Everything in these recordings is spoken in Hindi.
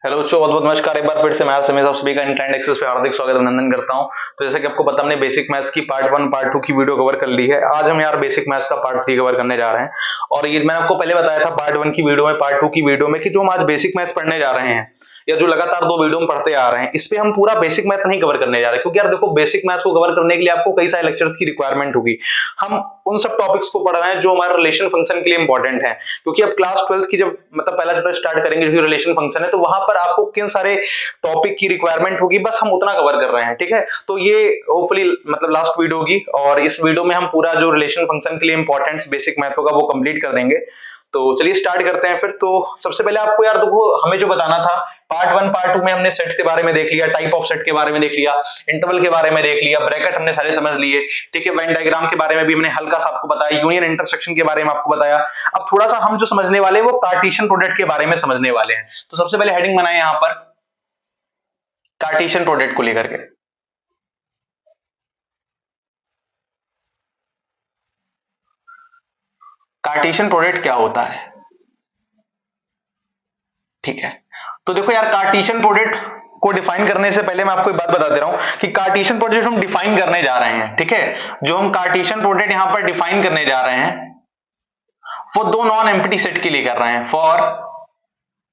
हेलो बच्चों, बहुत बहुत नमस्कार। एक बार फिर से मैं आप सभी का इंटरनेट एक्सेस पे हार्दिक स्वागत अभिनंदन करता हूं। तो जैसे कि आपको पता, हमने बेसिक मैथ्स की पार्ट 1 पार्ट 2 की वीडियो कवर कर ली है। आज हम यार बेसिक मैथ्स का पार्ट 3 कवर करने जा रहे हैं। और ये मैंने आपको पहले बताया था पार्ट 1 की वीडियो में, पार्ट 2 की वीडियो में, कि जो हम आज बेसिक मैथ्स पढ़ने जा रहे हैं या जो लगातार 2 वीडियो में पढ़ते आ रहे हैं, इस पे हम पूरा बेसिक मैथ नहीं कवर करने जा रहे, क्योंकि यार देखो, बेसिक मैथ्स को कवर करने के लिए आपको कई सारे लेक्चर्स की रिक्वायरमेंट होगी। हम उन सब टॉपिक्स को पढ़ रहे हैं जो हमारे रिलेशन फंक्शन के लिए इंपॉर्टेंट है, क्योंकि अब क्लास 12 की जब पहला चैप्टर स्टार्ट करेंगे जो रिलेशन फंक्शन है, तो वहां पर आपको किन सारे टॉपिक की रिक्वायरमेंट होगी, बस हम उतना कवर कर रहे हैं। ठीक है, तो ये होपफुली लास्ट वीडियो होगी, और इस वीडियो में हम पूरा जो रिलेशन फंक्शन के लिए इंपॉर्टेंट बेसिक मैथ होगा वो कंप्लीट कर देंगे। तो चलिए स्टार्ट करते हैं फिर। तो सबसे पहले आपको यार देखो, हमें जो बताना था, पार्ट 1 पार्ट 2 में हमने सेट के बारे में देख लिया, टाइप ऑफ सेट के बारे में देख लिया, इंटरवल के बारे में देख लिया, ब्रैकेट हमने सारे समझ लिए। ठीक है, वेन डायग्राम के बारे में भी हमने हल्का सा आपको बताया, यूनियन इंटरसेक्शन के बारे में आपको बताया। अब थोड़ा सा हम जो समझने वाले हैं वो कार्टेशियन प्रोडक्ट के बारे में समझने वाले हैं। तो सबसे पहले हेडिंग बनाए यहां पर कार्टेशियन प्रोडक्ट को लेकर के। कार्टेशियन प्रोडक्ट क्या होता है? ठीक है, तो देखो यार, कार्टेशियन प्रोडक्ट को डिफाइन करने से पहले मैं आपको एक बात बता दे रहा हूं कि कार्टेशियन प्रोडक्ट हम डिफाइन करने जा रहे हैं, ठीक है, जो हम कार्टेशियन प्रोडक्ट यहां पर डिफाइन करने जा रहे हैं वो दो नॉन एम्प्टी सेट के लिए कर रहे हैं। For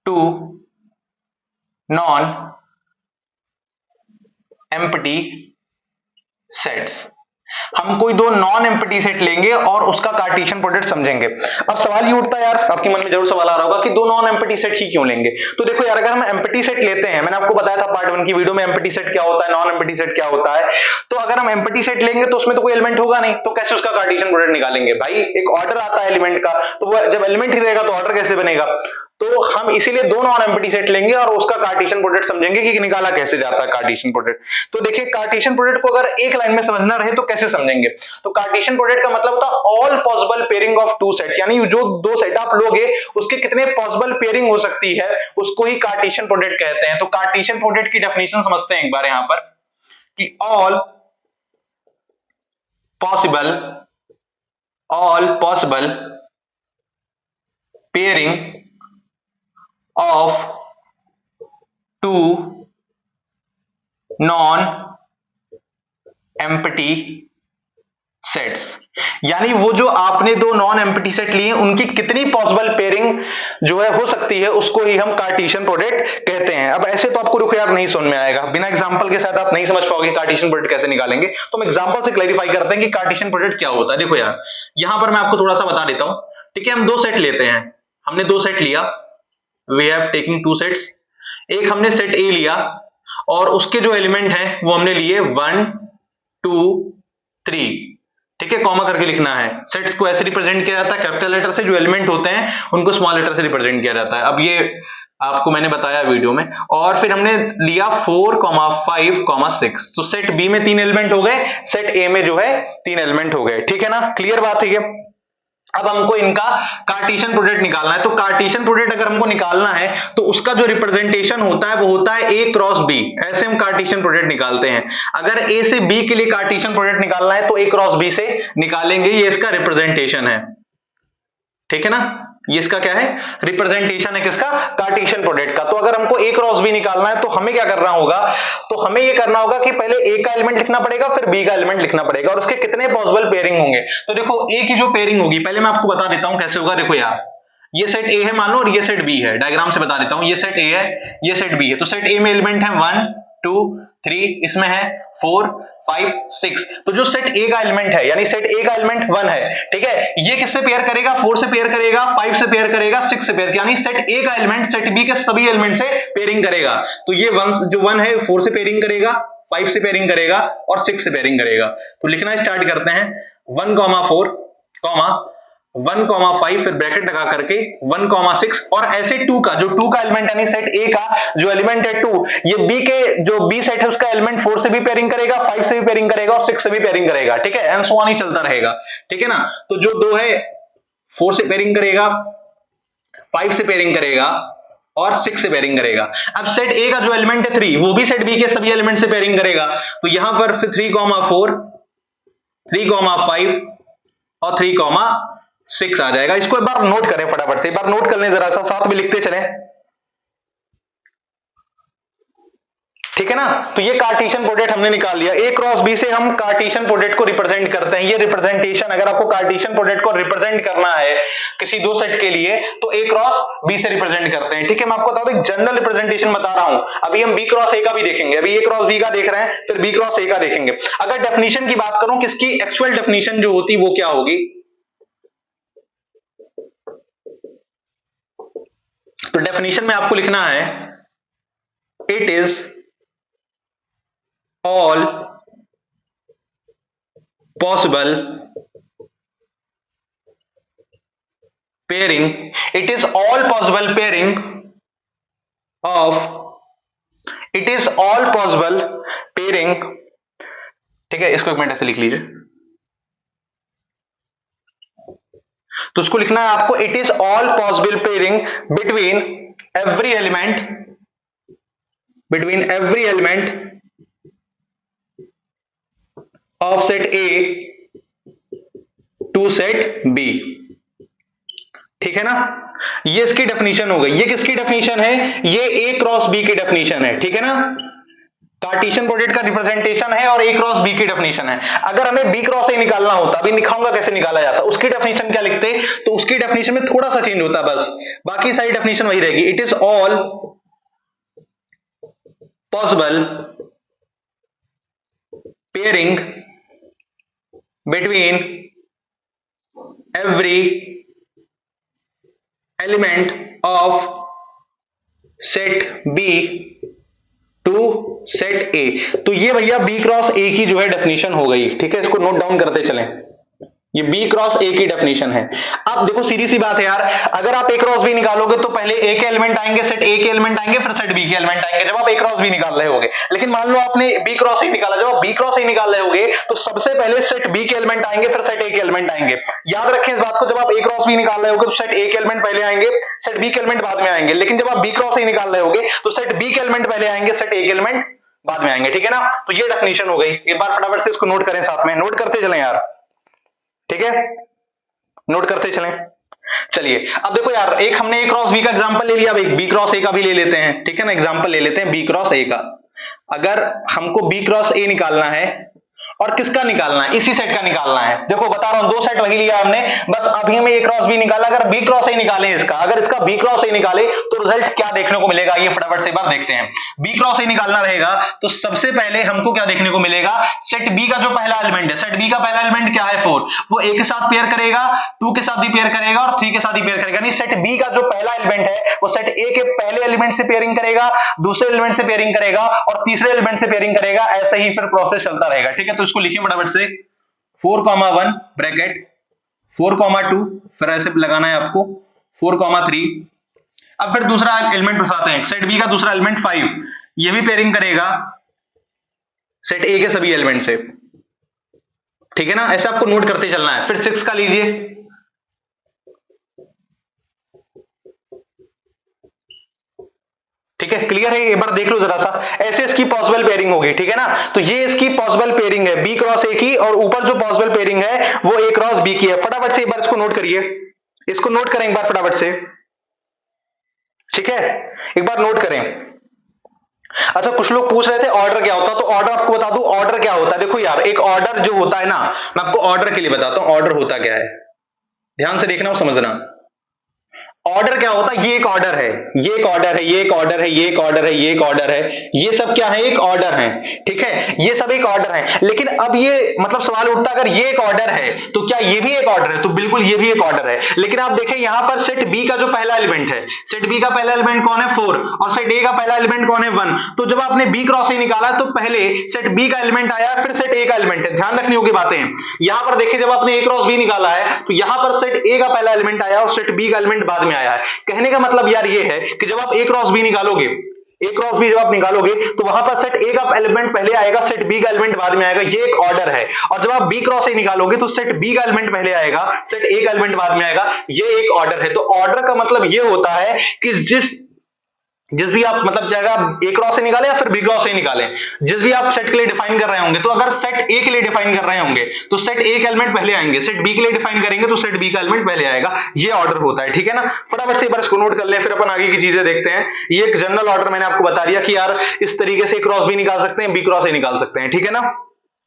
two non empty sets, हम कोई दो नॉन एम्प्टी सेट लेंगे और उसका कार्टेशियन प्रोडक्ट समझेंगे। अब सवाल ये उठता है यार, आपके मन में जरूर सवाल आ रहा होगा कि दो नॉन एम्प्टी सेट ही क्यों लेंगे। तो देखो यार, अगर हम एम्प्टी सेट लेते हैं, मैंने आपको बताया था पार्ट 1 की वीडियो में एम्प्टी सेट क्या होता है, नॉन एम्प्टी सेट क्या होता है। तो अगर हम एम्प्टी सेट लेंगे तो उसमें तो कोई एलिमेंट होगा नहीं, तो कैसे उसका कार्टेशियन प्रोडक्ट निकालेंगे? भाई एक ऑर्डर आता है एलिमेंट का, तो वो जब एलिमेंट ही रहेगा तो ऑर्डर कैसे बनेगा? तो हम इसीलिए दो नॉन एम्प्टी सेट लेंगे और उसका कार्टेशियन प्रोडक्ट समझेंगे कि निकाला कैसे जाता है कार्टेशियन प्रोडक्ट। तो देखिए, कार्टेशियन प्रोडक्ट को अगर एक लाइन में समझना रहे तो कैसे समझेंगे? तो कार्टेशियन प्रोडक्ट का मतलब होता है all possible pairing of two sets, यानी जो दो सेट आप लोगे उसके कितने पॉसिबल पेयरिंग हो सकती है, उसको ही कार्टेशियन प्रोडक्ट कहते हैं। तो कार्टेशियन प्रोडक्ट की डेफिनेशन समझते हैं एक बार यहां पर, कि all possible pairing of two non-empty sets, यानी वो जो आपने दो नॉन एम्प्टी सेट लिए उनकी कितनी पॉसिबल पेयरिंग जो है हो सकती है, उसको ही हम कार्टेशियन प्रोडक्ट कहते हैं। अब ऐसे तो आपको देखो यार नहीं समझ में आएगा, बिना एग्जांपल के साथ आप नहीं समझ पाओगे कार्टेशियन प्रोडक्ट कैसे निकालेंगे। तो हम एग्जांपल से क्लैरिफाई करते हैं कि कार्टेशियन प्रोडक्ट क्या होता है। देखो यार, यहां पर मैं आपको थोड़ा सा बता देता हूं। ठीक है, हम दो सेट लेते हैं, हमने दो सेट लिया, we have taking two sets. एक हमने सेट ए लिया और उसके जो एलिमेंट हैं वो हमने लिए 1 2 3। ठीक है, कॉमा करके लिखना है। सेट्स को ऐसे रिप्रेजेंट किया जाता है कैपिटल लेटर से, जो एलिमेंट होते हैं उनको स्मॉल लेटर से रिप्रेजेंट किया जाता है। अब ये आपको मैंने बताया वीडियो में। और फिर हमने लिया 4 5 6। तो सेट बी में 3 एलिमेंट हो गए, सेट ए में जो है 3 एलिमेंट हो गए। ठीक है ना, क्लियर बात है ये। अब हमको इनका कार्टेशियन प्रोडक्ट निकालना है। तो कार्टेशियन प्रोडक्ट अगर हमको निकालना है तो उसका जो रिप्रेजेंटेशन होता है वो होता है ए क्रॉस बी। ऐसे हम कार्टेशियन प्रोडक्ट निकालते हैं। अगर ए से बी के लिए कार्टेशियन प्रोडक्ट निकालना है तो ए क्रॉस बी से निकालेंगे, ये इसका रिप्रेजेंटेशन है। ठीक है ना, ये इसका क्या है? रिप्रेजेंटेशन है किसका? कार्टेशियन प्रोडक्ट का। तो अगर हमको ए क्रॉस बी निकालना है तो हमें क्या करना होगा? तो हमें ये करना होगा कि पहले ए का एलिमेंट लिखना पड़ेगा, फिर बी का एलिमेंट लिखना पड़ेगा, और उसके कितने पॉसिबल पेयरिंग होंगे। तो देखो, ए की जो पेयरिंग होगी पहले मैं आपको बता देता हूं कैसे होगा। देखो यार, ये सेट ए है मान लो और ये सेट बी है। डायग्राम से बता देता हूं, ये सेट ए है, ये सेट बी है। तो सेट ए में एलिमेंट है 1 2 3, इसमें है 4 5 6। तो जो सेट ए का एलिमेंट है, यानी सेट ए का एलिमेंट 1 है, ठीक है, ये किससे पेयर करेगा? 4 से पेयर करेगा, 5 से पेयर करेगा, 6 से पेयर, यानी सेट ए का एलिमेंट सेट बी के सभी एलिमेंट से पेयरिंग करेगा। तो ये 1 जो 1 है 4 से पेयरिंग करेगा, 5 से पेयरिंग करेगा और 6 से पेयरिंग करेगा। तो लिखना स्टार्ट करते हैं 1 4 1 5, फिर ब्रैकेट लगा करके 1 6, और ऐसे 2 का जो 2 का एलिमेंट यानी सेट ए का जो एलिमेंट है 2, ये बी के जो बी सेट है उसका एलिमेंट 4 से भी पेयरिंग करेगा, 5 से भी पेयरिंग करेगा और 6 से भी पेयरिंग करेगा। ठीक है, एंड सो ऑन ही चलता रहेगा। ठीक है ना, तो जो 2 है 4 से पेयरिंग करेगा, 5 से पेयरिंग करेगा और 6 से पेयरिंग करेगा। अब सेट ए का जो एलिमेंट है 3, वो भी सेट बी के सभी एलिमेंट से पेयरिंग करेगा। तो यहां पर 3 4 3 5 और 3 6 आ जाएगा। इसको एक बार नोट करें फटाफट से, एक बार नोट कर लें, जरा सा साथ में लिखते चलें। ठीक है ना। तो ये कार्टेशियन प्रोडक्ट हमने निकाल लिया। ए क्रॉस बी से हम कार्टेशियन प्रोडक्ट को रिप्रेजेंट करते हैं। ये रिप्रेजेंटेशन, अगर आपको कार्टेशियन प्रोडक्ट को रिप्रेजेंट करना है किसी दो सेट के लिए, तो ए क्रॉस बी से रिप्रेजेंट करते हैं। ठीक है, मैं आपको बता दूं, एक जनरल रिप्रेजेंटेशन बता रहा हूं। अभी हम बी क्रॉस ए का भी देखेंगे, अभी ए क्रॉस बी का देख रहे हैं, फिर बी क्रॉस ए का देखेंगे। अगर डेफिनेशन की बात करूं, किसकी एक्चुअल डेफिनेशन जो होती वो क्या होगी, तो डेफिनेशन में आपको लिखना है it is all possible pairing, it is all possible pairing of, it is all possible pairing, ठीक है, इसको एक मिनट ऐसे लिख लीजिए। तो उसको लिखना है आपको, it is all possible pairing between every element of set A to set B. ठीक है ना, ये इसकी डेफिनेशन हो गई। ये किसकी डेफिनेशन है, ये ए क्रॉस बी की डेफिनेशन है। ठीक है ना, कार्टेशियन प्रोडक्ट का रिप्रेजेंटेशन है और ए क्रॉस बी की डेफिनेशन है। अगर हमें बी क्रॉस ए निकालना होता, अभी दिखाऊंगा कैसे निकाला जाता, उसकी डेफिनेशन क्या लिखते, तो उसकी डेफिनेशन में थोड़ा सा चेंज होता, बस बाकी सारी डेफिनेशन वही रहेगी। It is all possible pairing between every element of set B to set A। तो ये भैया B क्रॉस A की जो है डेफिनेशन हो गई। ठीक है, इसको नोट डाउन करते चलें, ये B क्रॉस A की डेफिनेशन है। अब देखो सीधी सी बात है यार, अगर आप A क्रॉस B निकालोगे तो पहले A के एलिमेंट आएंगे, सेट A के एलिमेंट आएंगे, फिर सेट B के एलिमेंट आएंगे, जब आप A क्रॉस B निकाल रहे होगे। लेकिन मान लो आपने B क्रॉस A निकाला, जब आप B क्रॉस A निकाल रहे होगे तो सबसे पहले सेट B के एलिमेंट आएंगे, फिर सेट A के एलिमेंट आएंगे। याद रखें इस बात को, जब आप A क्रॉस B निकाल रहे होगे तो सेट A के एलिमेंट पहले आएंगे, सेट B के एलिमेंट बाद में आएंगे। लेकिन जब आप B क्रॉस A निकाल रहे होगे तो सेट B के एलिमेंट पहले आएंगे, सेट A के एलिमेंट बाद में आएंगे। ठीक है ना, तो ये डेफिनेशन हो गई। एक बार फटाफट से इसको नोट करें, साथ में नोट करते चलें यार। ठीक है, नोट करते चलें। चलिए अब देखो यार, एक हमने ए क्रॉस बी का एग्जांपल ले लिया, अब एक बी क्रॉस ए का भी ले लेते हैं। ठीक है ना, एग्जांपल ले लेते हैं बी क्रॉस ए का। अगर हमको बी क्रॉस ए निकालना है, और किसका निकालना है, इसी सेट का निकालना है। देखो बता रहा हूं, दो सेट वही लिया हमने, बस अभी हमें ए क्रॉस बी निकाला। अगर बी क्रॉस ए निकाले इसका, अगर इसका बी क्रॉस ए निकाले तो रिजल्ट क्या देखने को मिलेगा, ये फटाफट से एक बार देखते हैं। बी क्रॉस ए निकालना रहेगा तो सबसे पहले हमको क्या देखने को मिलेगा, सेट बी का जो पहला एलिमेंट है, सेट बी का पहला एलिमेंट क्या है 4, वो ए के साथ पेयर करेगा, 2 के साथ भी पेयर करेगा और 3 के साथ भी पेयर करेगा। यानी सेट बी का जो पहला एलिमेंट है वो सेट ए के पहले एलिमेंट से पेयरिंग करेगा, दूसरे एलिमेंट से पेयरिंग करेगा और तीसरे एलिमेंट से पेयरिंग करेगा। ऐसे ही फिर प्रोसेस चलता रहेगा। ठीक है, तो इसको लिखिए फटाफट से, 4,1 ब्रैकेट 4,2, फिर ऐसे लगाना है आपको 4,3। अब फिर दूसरा एलिमेंट उठाते हैं, सेट बी का दूसरा एलिमेंट 5, ये भी पेयरिंग करेगा सेट ए के सभी एलिमेंट से। ठीक है ना, ऐसे आपको नोट करते चलना है। फिर 6 का लीजिए, ठीक है, क्लियर है, एक बार देख लो जरा सा, ऐसे इसकी पॉसिबल पेयरिंग होगी। ठीक है ना, तो ये इसकी पॉसिबल पेयरिंग है बी क्रॉस ए की, और ऊपर जो पॉसिबल पेयरिंग है वो ए क्रॉस बी की है। फटाफट से एक बार इसको नोट करिए, इसको नोट करें एक बार फटाफट से। ठीक है, एक बार नोट करें। अच्छा, कुछ लोग पूछ रहे थे ऑर्डर क्या होता है, तो ऑर्डर आपको बता दूं, ऑर्डर क्या होता है। देखो यार, एक ऑर्डर जो होता है ना, मैं आपको ऑर्डर के लिए बताता हूं ऑर्डर होता क्या है, ध्यान से देखना और समझना। ऑर्डर क्या होता है, ये एक ऑर्डर है, ये एक ऑर्डर है, ये एक ऑर्डर है, ये एक ऑर्डर है, ये एक ऑर्डर है, ये सब क्या है, एक ऑर्डर है। ठीक है, ये सब एक ऑर्डर है। लेकिन अब ये मतलब सवाल उठता, अगर ये एक ऑर्डर है तो क्या ये भी एक ऑर्डर है, तो बिल्कुल ये भी एक ऑर्डर है। लेकिन आप देखें यहां पर सेट बी का जो पहला एलिमेंट है, सेट बी का पहला एलिमेंट कौन है 4, और सेट ए का पहला एलिमेंट कौन है 1। तो जब आपने बी क्रॉस ए निकाला तो पहले सेट बी का एलिमेंट आया, फिर सेट ए का एलिमेंट है। ध्यान रखने योग्य बातें हैं। यहां पर देखिए, जब आपने ए क्रॉस बी निकाला है तो यहां पर सेट ए का पहला एलिमेंट आया और सेट बी का एलिमेंट बाद में आया है। कहने का मतलब यार ये है कि जब आप ए क्रॉस बी निकालोगे, ए क्रॉस बी जब आप निकालोगे तो वहां पर सेट ए का एलिमेंट पहले आएगा, सेट बी का एलिमेंट बाद में आएगा, ये एक ऑर्डर है। और जब आप बी क्रॉस ए निकालोगे तो सेट बी का एलिमेंट पहले आएगा, सेट ए का एलिमेंट बाद में आएगा, ये एक ऑर्डर है। तो ऑर्डर का मतलब ये होता है कि जिस जिस भी आप मतलब चाहे आप ए क्रॉस से निकालें या फिर बी क्रॉस से निकालें, जिस भी आप सेट के लिए डिफाइन कर रहे होंगे, तो अगर सेट ए के लिए डिफाइन कर रहे होंगे तो सेट ए के एलिमेंट पहले आएंगे, सेट बी के लिए डिफाइन करेंगे तो सेट बी का एलिमेंट पहले आएगा। ये ऑर्डर होता है, ठीक है ना। फटाफट से एक बार इसको नोट कर लें, फिर अपन आगे की चीजें देखते हैं। ये एक जनरल ऑर्डर मैंने आपको बता दिया कि यार इस तरीके से क्रॉस भी निकाल सकते हैं, बी क्रॉस ए निकाल सकते हैं, ठीक है ना।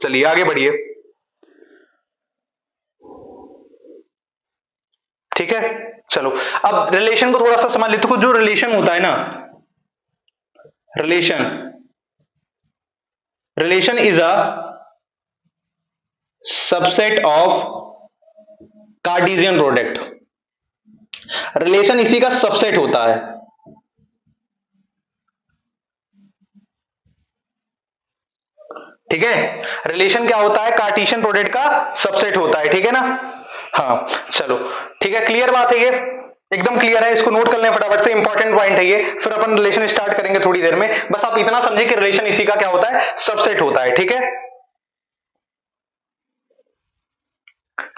चलिए आगे बढ़िए, ठीक है। चलो अब रिलेशन को थोड़ा सा समझ लेते हैं। जो रिलेशन होता है ना, relation is a subset of Cartesian product. Relation इसी का सबसेट होता है, ठीक है। रिलेशन क्या होता है, कार्टेशियन प्रोडक्ट का सबसेट होता है, ठीक है ना। हाँ चलो ठीक है, क्लियर बात है, ये एकदम क्लियर है। इसको नोट कर लें फटाफट से, इंपॉर्टेंट पॉइंट है ये। फिर अपन रिलेशन स्टार्ट करेंगे थोड़ी देर में। बस आप इतना समझे कि रिलेशन इसी का क्या होता है, सबसेट होता है, ठीक है।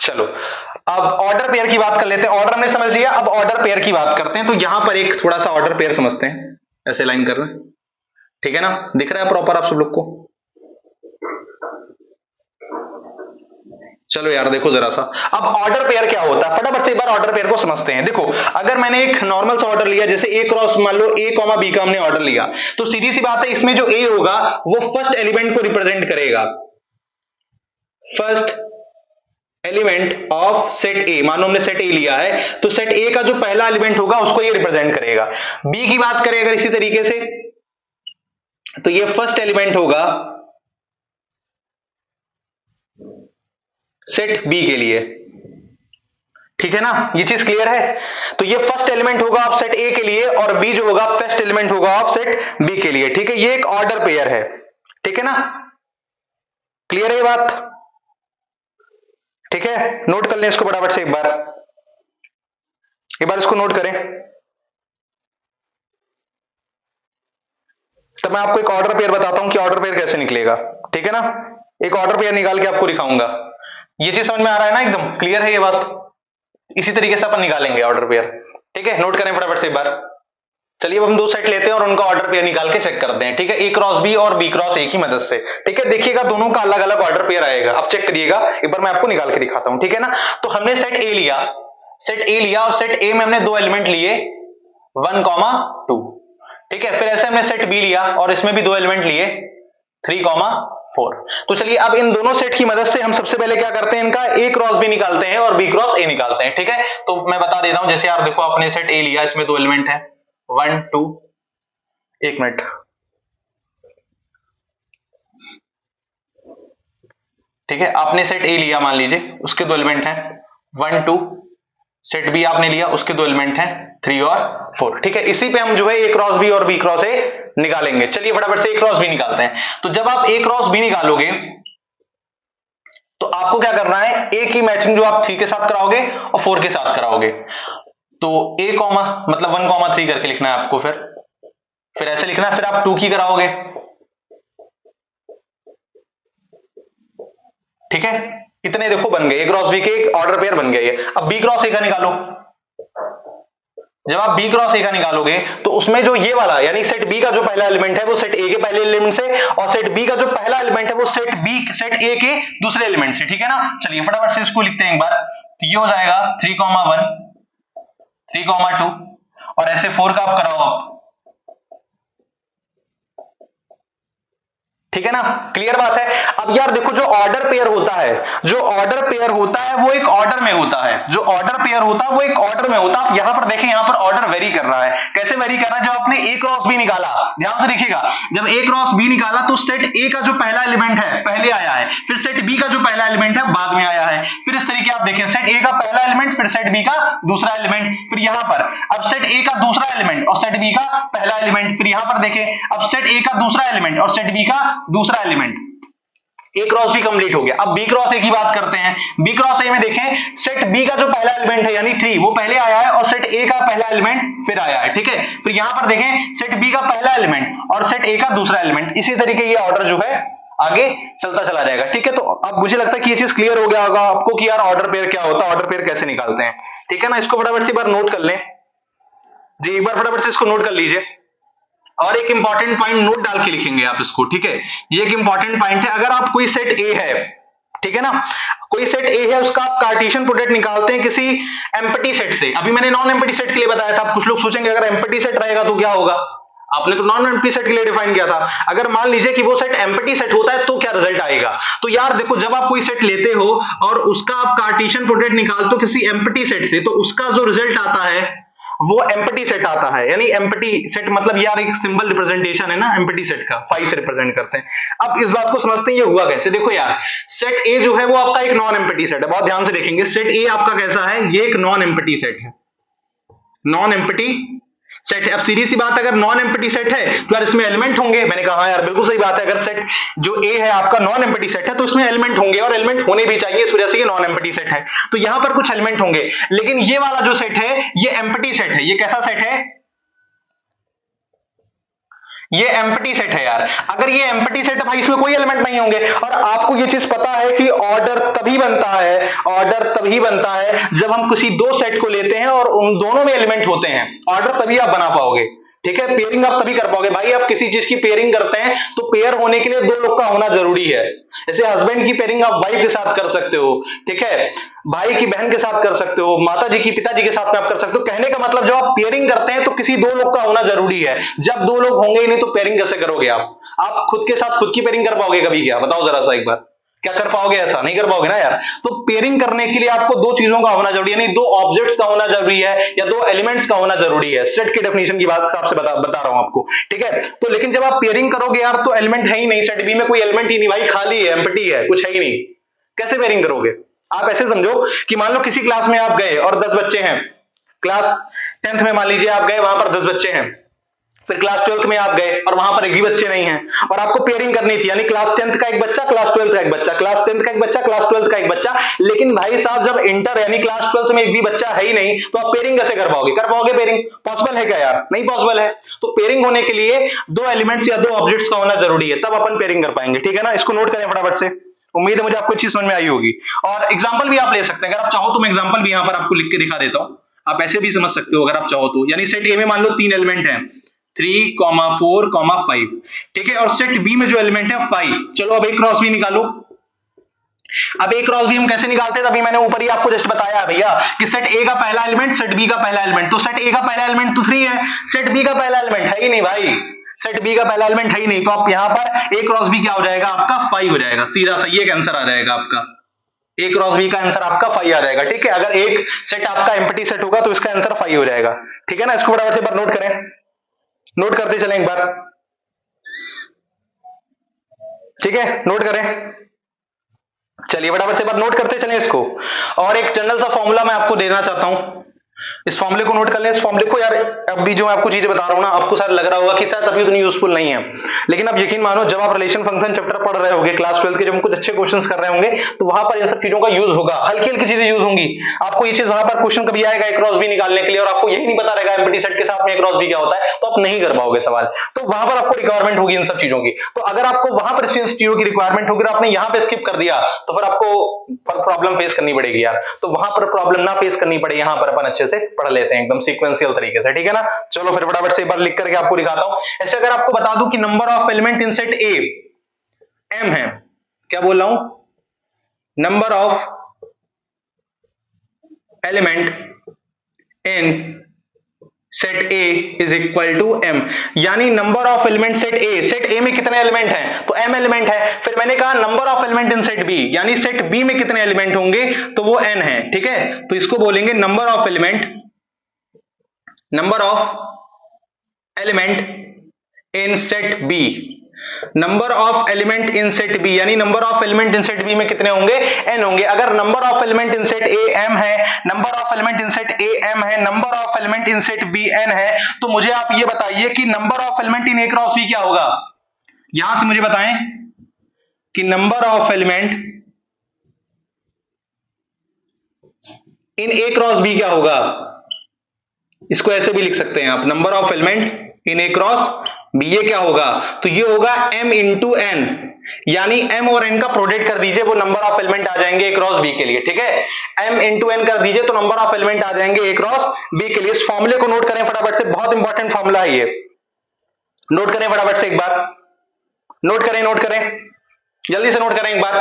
चलो अब ऑर्डर पेयर की बात कर लेते हैं। ऑर्डर हमने समझ लिया, अब ऑर्डर पेयर की बात करते हैं। तो यहां पर एक थोड़ा सा ऑर्डर पेयर समझते हैं, ऐसे लाइन कर रहे हैं, ठीक है ना। दिख रहा है प्रॉपर आप सब लोग को? चलो यार देखो जरा सा, अब ऑर्डर पेयर क्या होता है, फटाफट से एक बार ऑर्डर पेयर को समझते हैं। देखो अगर मैंने एक नॉर्मल सा ऑर्डर लिया, जैसे ए क्रॉस, मान लो ए कॉमा बी का हमने ऑर्डर लिया, तो सीधी सी बात है, इसमें जो ए होगा वो फर्स्ट एलिमेंट को रिप्रेजेंट करेगा, फर्स्ट एलिमेंट ऑफ सेट ए। मानो हमने सेट ए लिया है, तो सेट ए का जो पहला एलिमेंट होगा उसको ये रिप्रेजेंट करेगा। बी की बात करें अगर इसी तरीके से, तो ये फर्स्ट एलिमेंट होगा सेट बी के लिए, ठीक है ना। ये चीज क्लियर है। तो ये फर्स्ट एलिमेंट होगा ऑफ सेट ए के लिए, और बी जो होगा फर्स्ट एलिमेंट होगा ऑफ सेट बी के लिए, ठीक है। ये एक ऑर्डर पेयर है, ठीक है ना। क्लियर है ये बात, ठीक है। नोट कर लें इसको फटाफट से एक बार इसको नोट करें। तब मैं आपको एक ऑर्डर पेयर बताता हूं कि ऑर्डर पेयर कैसे निकलेगा, ठीक है ना। एक ऑर्डर पेयर निकाल के आपको दिखाऊंगा। ये चीज समझ में आ रहा है ना, एकदम क्लियर है ये बात। इसी तरीके से अपन निकालेंगे ऑर्डर पेयर, ठीक है। नोट करें फटाफट से एक बार। चलिए अब हम दो सेट लेते हैं और उनका ऑर्डर पेयर निकाल के चेक करते हैं, ठीक है। ए क्रॉस बी और बी क्रॉस ए की मदद से, ठीक है। देखिएगा दोनों का अलग अलग ऑर्डर पेयर आएगा, अब चेक करिएगा एक बार, मैं आपको निकाल के दिखाता हूं, ठीक है ना। तो हमने सेट ए लिया, और सेट ए में हमने दो एलिमेंट लिए 1, 2, ठीक है। फिर ऐसे हमने सेट बी लिया और इसमें भी दो एलिमेंट लिए 3, 4। तो चलिए अब इन दोनों सेट की मदद से हम सबसे पहले क्या करते हैं, इनका ए क्रॉस बी निकालते हैं और बी क्रॉस ए निकालते हैं, ठीक है। तो मैं बता देता हूं, जैसे यार देखो आपने सेट ए लिया, इसमें दो एलिमेंट है 1, 2, एक मिनट, ठीक है। आपने सेट ए लिया मान लीजिए, उसके दो एलिमेंट हैं 1, 2। सेट बी आपने लिया, उसके दो एलिमेंट हैं 3 और 4, ठीक है। इसी पे हम जो है ए क्रॉस बी और बी क्रॉस ए निकालेंगे। चलिए फटाफट से ए क्रॉस बी निकालते हैं। तो जब आप ए क्रॉस बी निकालोगे तो आपको क्या करना है, ए की मैचिंग जो आप 3 के साथ कराओगे और 4 के साथ कराओगे। तो ए कॉमा मतलब 1, 3 करके लिखना है आपको, फिर ऐसे लिखना है, फिर आप 2 की कराओगे, ठीक है। इतने देखो बन गए, ए क्रॉस बी के एक ऑर्डर पेयर बन गए। अब बी क्रॉस ए का निकालो। जब आप बी क्रॉस ए का निकालोगे तो उसमें जो ये वाला यानी सेट बी का जो पहला एलिमेंट है वो सेट ए के पहले एलिमेंट से, और सेट बी का जो पहला एलिमेंट है वो सेट ए के दूसरे एलिमेंट से, ठीक है ना। चलिए फटाफट से इसको लिखते हैं एक बार। तो ये हो जाएगा 3, 1, 3, 2 और ऐसे 4 का आप कराओ आप, ठीक है ना। क्लियर बात है। अब यार देखो जो ऑर्डर पेयर होता है, वो एक ऑर्डर में होता है। जो ऑर्डर पेयर होता है वो एक ऑर्डर में होता है। आप यहां पर देखें, यहां पर ऑर्डर वेरी कर रहा है। कैसे वेरी कर रहा है, जब आपने ए क्रॉस बी निकाला, ध्यान से देखिएगा, जब ए क्रॉस बी निकाला तो सेट ए का जो पहला एलिमेंट है पहले आया है, फिर सेट बी का जो पहला एलिमेंट है बाद में आया है। फिर इस तरीके आप देखें, सेट ए का पहला एलिमेंट, फिर सेट बी का दूसरा एलिमेंट, फिर यहां पर अब सेट ए का दूसरा एलिमेंट और सेट बी का पहला एलिमेंट, फिर यहां पर देखें अब सेट ए का दूसरा एलिमेंट और सेट बी का दूसरा एलिमेंट। ए क्रॉस बी कंप्लीट हो गया। अब बी क्रॉस ए की बात करते हैं। बी क्रॉस ए में देखें, सेट बी का जो पहला एलिमेंट है यानी 3 वो पहले आया है और सेट ए का पहला एलिमेंट फिर आया है, ठीक है। फिर यहां पर देखें, सेट बी का पहला एलिमेंट और सेट ए का दूसरा एलिमेंट। इसी तरीके ये ऑर्डर जो है आगे चलता चला जाएगा, ठीक है। तो अब मुझे लगता है कि ये चीज क्लियर हो गया होगा आपको कि यार ऑर्डर पेयर क्या होता है, ऑर्डर पेयर कैसे निकालते हैं, ठीक है ना। इसको फटाफट से एक बार नोट कर लें जी, एक बार फटाफट से इसको नोट कर लीजिए। और एक इंपॉर्टेंट पॉइंट नोट डाल के लिखेंगे आप इसको, ठीक है। ये एक इंपॉर्टेंट पॉइंट है, अगर आप कोई सेट ए है, ठीक है ना, कोई सेट ए है, उसका आप कार्टेशियन प्रोडक्ट निकालते हैं किसी एम्प्टी सेट से। अभी मैंने नॉन एम्प्टी सेट के लिए बताया था, कुछ लोग सोचेंगे अगर एम्प्टी सेट रहेगा तो क्या होगा, आपने तो नॉन एम्प्टी सेट के लिए डिफाइन किया था। अगर मान लीजिए कि वो सेट एम्प्टी सेट होता है तो क्या रिजल्ट आएगा। तो यार देखो, जब आप कोई सेट लेते हो और उसका आप कार्टेशियन प्रोडक्ट निकालते हो किसी एम्प्टी सेट से, तो उसका जो रिजल्ट आता है वो एम्प्टी सेट आता है। यानी एम्प्टी सेट मतलब यार एक सिंबल रिप्रेजेंटेशन है ना एम्प्टी सेट का, 5 से रिप्रेजेंट करते हैं। अब इस बात को समझते हैं ये हुआ कैसे। देखो यार, सेट ए जो है वो आपका एक नॉन एम्प्टी सेट है, बहुत ध्यान से देखेंगे। सेट ए आपका कैसा है, ये एक नॉन एम्प्टी सेट है, नॉन एम्प्टी सेट है। अब सीधी सी बात, अगर नॉन एम्प्टी सेट है तो यार इसमें एलिमेंट होंगे। मैंने कहा यार बिल्कुल सही बात है, अगर सेट जो ए है आपका नॉन एम्प्टी सेट है तो इसमें एलिमेंट होंगे, और एलिमेंट होने भी चाहिए, इस वजह से ये नॉन एम्प्टी सेट है। तो यहां पर कुछ एलिमेंट होंगे। लेकिन ये वाला जो सेट है ये एम्प्टी सेट है। ये कैसा सेट है, ये एम्प्टी सेट है यार। अगर ये एम्प्टी सेट है भाई, इसमें कोई एलिमेंट नहीं होंगे। और आपको ये चीज पता है कि ऑर्डर तभी बनता है, ऑर्डर तभी बनता है जब हम किसी दो सेट को लेते हैं और उन दोनों में एलिमेंट होते हैं। ऑर्डर तभी आप बना पाओगे, ठीक है। पेयरिंग आप तभी कर पाओगे भाई। आप किसी चीज की पेयरिंग करते हैं तो पेयर होने के लिए दो लोग का होना जरूरी है। जैसे हस्बैंड की पेयरिंग आप वाइफ के साथ कर सकते हो, ठीक है, भाई की बहन के साथ कर सकते हो, माता जी की पिताजी के साथ में आप कर सकते हो। कहने का मतलब जब आप पेयरिंग करते हैं तो किसी दो लोग का होना जरूरी है। जब दो लोग होंगे ही नहीं तो पेयरिंग कैसे करोगे आप खुद के साथ खुद की पेयरिंग कर पाओगे कभी क्या, बताओ जरा सा एक बार, क्या कर पाओगे, ऐसा नहीं कर पाओगे ना यार। तो पेयरिंग करने के लिए आपको दो चीजों का होना जरूरी है, यानी दो ऑब्जेक्ट्स का होना जरूरी है या दो एलिमेंट्स का होना जरूरी है। सेट की डेफिनेशन की बात आपसे बता रहा हूं आपको, ठीक है। तो लेकिन जब आप पेयरिंग करोगे यार तो एलिमेंट है ही नहीं, सेट बी में कोई एलिमेंट ही नहीं भाई, खाली है, एम्प्टी है, कुछ है ही नहीं, कैसे पेयरिंग करोगे। आप ऐसे समझो कि मान लो किसी क्लास में आप गए और 10 बच्चे हैं, क्लास 10th में मान लीजिए आप गए, वहां पर 10 बच्चे हैं। फिर क्लास 12th में आप गए और वहां पर एक भी बच्चे नहीं हैं और आपको पेयरिंग करनी थी, यानी क्लास 10th का एक बच्चा, क्लास 12th का एक बच्चा, क्लास 10th का एक बच्चा, क्लास 12th का एक बच्चा। लेकिन भाई साहब जब इंटर यानी क्लास 12th में एक भी बच्चा है ही नहीं, तो आप पेयरिंग कैसे कर पाओगे, कर पाओगे पेयरिंग, पॉसिबल है क्या यार, नहीं पॉसिबल है। तो पेयरिंग होने के लिए दो एलिमेंट्स या दो ऑब्जेक्ट्स का होना जरूरी है, तब अपन पेयरिंग कर पाएंगे, ठीक है ना। इसको नोट करें फटाफट से, उम्मीद है मुझे आपको चीज समझ में आई होगी। और एग्जाम्पल भी आप ले सकते हैं, अगर आप चाहो तो मैं एग्जाम्पल भी यहां पर आपको लिख के दिखा देता हूं, आप ऐसे भी समझ सकते हो अगर आप चाहो तो। यानी सेट ए में मान लो 3 एलिमेंट हैं, 3, 4, 5, ठीक है। और सेट बी में जो एलिमेंट है 5। चलो अब एक क्रॉस बी निकालो। अब एक क्रॉस बी हम कैसे निकालते हैं, तभी मैंने ऊपर ही आपको जस्ट बताया भैया कि सेट ए का पहला एलिमेंट सेट बी का पहला एलिमेंट। तो सेट ए का पहला एलिमेंट तो 3 है, सेट बी का पहला एलिमेंट है ही नहीं भाई, सेट बी का पहला एलिमेंट है ही नहीं। तो आप यहां पर ए क्रॉस बी क्या हो जाएगा आपका 5 हो जाएगा, सीधा सा ये आंसर आ जाएगा आपका, ए क्रॉस बी का आंसर आपका 5 आ जाएगा, ठीक है। अगर एक सेट आपका एम्प्टी सेट होगा तो इसका आंसर 5 हो जाएगा, ठीक है ना। इसको बराबर से बार नोट करें, नोट करते चलें एक बार, ठीक है, नोट करें, चलिए बराबर से बार नोट करते चलें इसको। और एक जनरल सा फॉर्मूला मैं आपको देना चाहता हूं, इस फॉर्मूले को नोट कर लें। इस फॉर्मूले को यार अभी जो मैं आपको चीजें बता रहा हूं ना, आपको शायद लग रहा होगा कि शायद अभी उतनी यूजफुल नहीं है, लेकिन आप यकीन मानो जब आप रिलेशन फंक्शन चैप्टर पढ़ रहे होंगे क्लास 12 के, जब हम कुछ अच्छे क्वेश्चंस कर रहे होंगे तो वहां पर इन सब चीजों का यूज होगा, हल्की हल्की चीजें यूज होंगी। आपको ये चीज वहां पर क्वेश्चन कभी आएगा एक क्रॉस बी निकालने के लिए और आपको यही नहीं पता रहेगा एम्प्टी सेट के साथ में एक क्रॉस बी क्या होता है, तो आप नहीं कर पाओगे सवाल। तो वहां पर आपको रिक्वायरमेंट होगी इन सब चीजों की। तो अगर आपको वहां पर इन चीजों की रिक्वायरमेंट होगी और आपने यहां पे स्किप कर दिया तो फिर आपको प्रॉब्लम फेस करनी पड़ेगी यार। तो वहां पर प्रॉब्लम ना फेस करनी पड़े, यहां पर अपन अच्छे से पढ़ लेते हैं एकदम सीक्वेंशियल तरीके से, ठीक है ना। चलो फिर फटाफट से एक बार लिख करके आपको दिखाता हूं। ऐसे अगर आपको बता दूं कि number of element in set A m है, क्या बोल रहा हूं, number of element in set A is equal to m, यानी number of element set A में कितने एलिमेंट हैं, तो m एलिमेंट है। फिर मैंने कहा number of element in set B, यानी सेट बी में कितने एलिमेंट होंगे, तो वो n है, ठीक है। तो इसको बोलेंगे number of element in set B, number of element in set B, यानी number of element in set B में कितने होंगे, n होंगे। अगर number of element in set A m है, number of element in set A m है, number of element in set B n है, तो मुझे आप ये बताइए कि number of element in A cross B क्या होगा। यहां से मुझे बताएं कि number of element in A cross B क्या होगा। इसको ऐसे भी लिख सकते हैं आप, number of element in A cross B, ये क्या होगा, तो ये होगा m इंटू n, यानी m और n का प्रोडक्ट कर दीजिए, वो नंबर ऑफ एलिमेंट आ जाएंगे ए क्रॉस बी के लिए, ठीक है। m इंटू n कर दीजिए तो नंबर ऑफ एलिमेंट आ जाएंगे ए क्रॉस बी के लिए। इस फॉर्मूले को नोट करें फटाफट से, बहुत इंपॉर्टेंट फॉर्मूला है ये, नोट करें फटाफट से एक बार, नोट करें, नोट करें, जल्दी से नोट करें एक बार।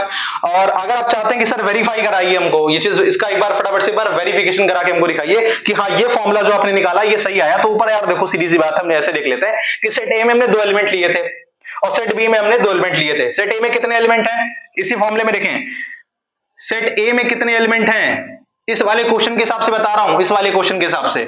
और अगर आप चाहते हैं कि सर वेरीफाई कराइए हमको ये चीज, इसका एक बार फटाफट से एक बार वेरिफिकेशन करा के हमको दिखाइए कि हाँ ये फॉर्मूला जो आपने निकाला ये सही आया। तो ऊपर यार देखो सीधी सी बात है, हमने ऐसे देख लेते हैं कि सेट ए में हमने 2 एलिमेंट लिए थे और सेट बी में हमने 2 एलिमेंट लिए थे। सेट ए में कितने एलिमेंट हैं इसी फॉर्मूले में देखें, सेट ए में कितने एलिमेंट हैं इस वाले क्वेश्चन के हिसाब से बता रहा हूं, इस वाले क्वेश्चन के हिसाब से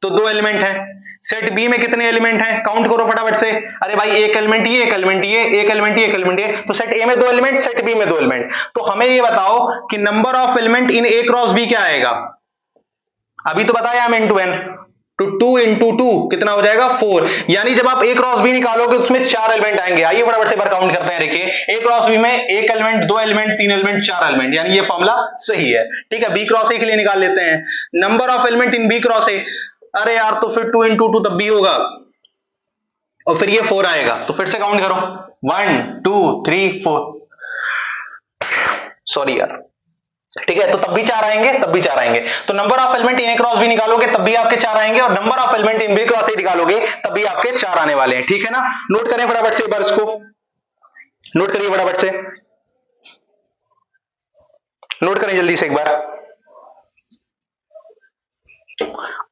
तो 2 एलिमेंट हैं। सेट बी में कितने एलिमेंट हैं, काउंट करो फटाफट से। अरे भाई एक एलिमेंट ये, एक एलिमेंट ये, एक एलिमेंट ये, एक एलिमेंट ये, तो सेट ए में 2 एलिमेंट, सेट बी में 2 एलिमेंट। तो हमें ये बताओ कि number of element in A cross B क्या आएगा। अभी तो बताया हम इनटू एन, तो 2 इंटू 2 कितना हो जाएगा 4। यानी जब आप ए क्रॉस बी निकालोगे उसमें 4 एलिमेंट आएंगे। आइए फटाफट से एक बार काउंट करते हैं। देखिए ए क्रॉस बी में एक एलिमेंट, 2 एलिमेंट, 3 एलिमेंट, 4 एलिमेंट, यानी ये फॉर्मूला सही है। ठीक है, बी क्रॉस ए के लिए निकाल लेते हैं number of element in B cross A. अरे यार तो फिर 2 इंटू 2 तब बी होगा और फिर ये 4 आएगा, तो फिर से काउंट करो 1 2 3 4, सॉरी यार, ठीक है, तो तब भी 4 आएंगे, तब भी 4 आएंगे। तो number of element in A cross B निकालोगे तब भी आपके 4 आएंगे और number of element in B cross A निकालोगे तब भी आपके 4 आने वाले हैं। ठीक है ना, नोट करें फटाफट से एक बार, इसको नोट करिए फटाफट से, नोट करें जल्दी से एक बार।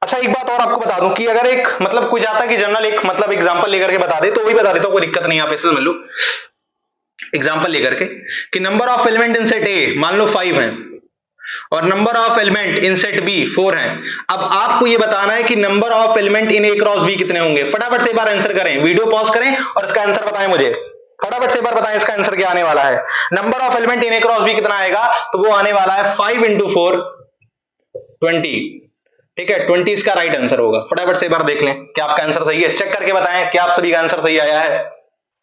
अच्छा एक बात और आपको बता दूं कि अगर एक मतलब कोई जाता है कि जनरल एक मतलब एग्जांपल लेकर के बता दे तो वही बता देता हूं, कोई दिक्कत नहीं, आप ऐसे समझ लो एग्जांपल लेकर के कि number of element in set A मान लो 5 है और number of element in set B 4 है। अब आपको ये बताना है कि number of element in A cross B कितने होंगे। फटाफट से एक बार आंसर करें, वीडियो पॉज करें और इसका आंसर बताएं मुझे, फटाफट से एक बार बताएं इसका आंसर क्या आने वाला है। Number of element in A cross B कितना आएगा, तो वो आने वाला है 5 इंटू 4 20। ठीक है, 20 इसका राइट आंसर होगा। फटाफट से एक बार देख लें क्या आपका आंसर सही है, चेक करके बताएं क्या आप सभी का आंसर सही आया है।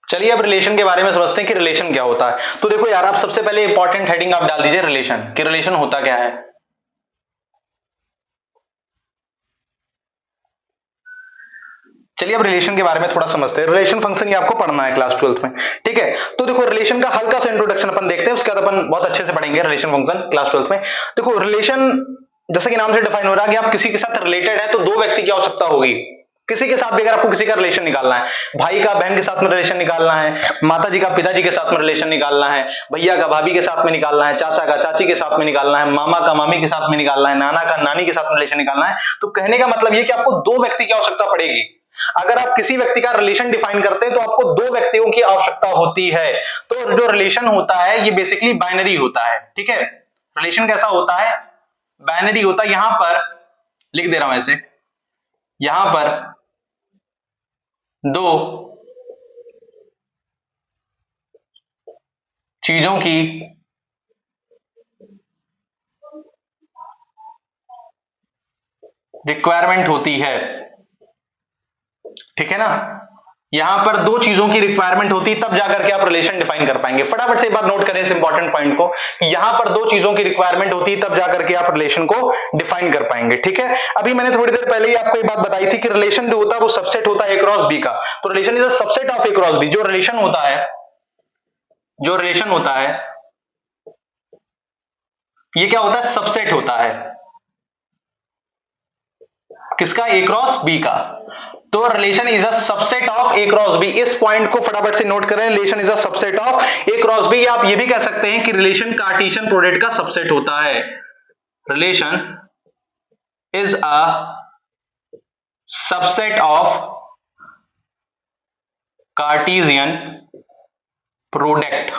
चलिए अब रिलेशन के बारे में समझते हैं कि रिलेशन क्या होता है। तो देखो यार, आप सबसे पहले इंपॉर्टेंट हेडिंग आप डाल दीजिए रिलेशन, कि रिलेशन होता क्या है। चलिए अब रिलेशन के बारे में थोड़ा समझते हैं। रिलेशन फंक्शन ये आपको पढ़ना है क्लास 12th में। ठीक है, तो देखो रिलेशन का हल्का सा इंट्रोडक्शन अपन देखते हैं, उसके बाद अपन बहुत अच्छे से पढ़ेंगे रिलेशन फंक्शन क्लास 12th में। देखो रिलेशन जैसे कि नाम से डिफाइन हो रहा है कि आप किसी के साथ रिलेटेड है तो 2 व्यक्ति की आवश्यकता होगी। किसी के साथ भी अगर आपको किसी का रिलेशन निकालना है, भाई का बहन के साथ में रिलेशन निकालना है, माता जी का पिताजी के साथ में रिलेशन निकालना है, भैया का भाभी के साथ में निकालना है, चाचा का चाची के साथ में निकालना है, मामा का मामी के साथ में निकालना है, नाना का नानी के साथ में रिलेशन निकालना है, तो कहने का मतलब ये कि आपको 2 व्यक्ति की आवश्यकता पड़ेगी। अगर आप किसी व्यक्ति का रिलेशन डिफाइन करते हैं तो आपको 2 व्यक्तियों की आवश्यकता होती है। तो जो रिलेशन होता है ये बेसिकली बाइनरी होता है। ठीक है, रिलेशन कैसा होता है, बाइनरी होता है। यहां पर लिख दे रहा हूं ऐसे, यहां पर 2 चीजों की रिक्वायरमेंट होती है। ठीक है ना, यहां पर 2 चीजों की रिक्वायरमेंट होती है तब जाकर के आप रिलेशन डिफाइन कर पाएंगे। फटाफट से एक बार नोट करें इस इंपॉर्टेंट पॉइंट को, यहां पर 2 चीजों की रिक्वायरमेंट होती है तब जाकर के आप रिलेशन को डिफाइन कर पाएंगे। ठीक है, अभी मैंने थोड़ी देर पहले ही आपको एक बात बताई थी कि रिलेशन जो होता है वो सबसेट होता है ए क्रॉस बी का। तो relation is a subset of A cross B. जो रिलेशन होता है ये क्या होता है, सबसेट होता है किसका, ए क्रॉस बी का। तो relation is a subset of A cross B. इस पॉइंट को फटाफट से नोट करें, relation is a subset of A cross B. आप ये भी कह सकते हैं कि रिलेशन कार्टेशियन प्रोडक्ट का सबसेट होता है। Relation is a subset of Cartesian product.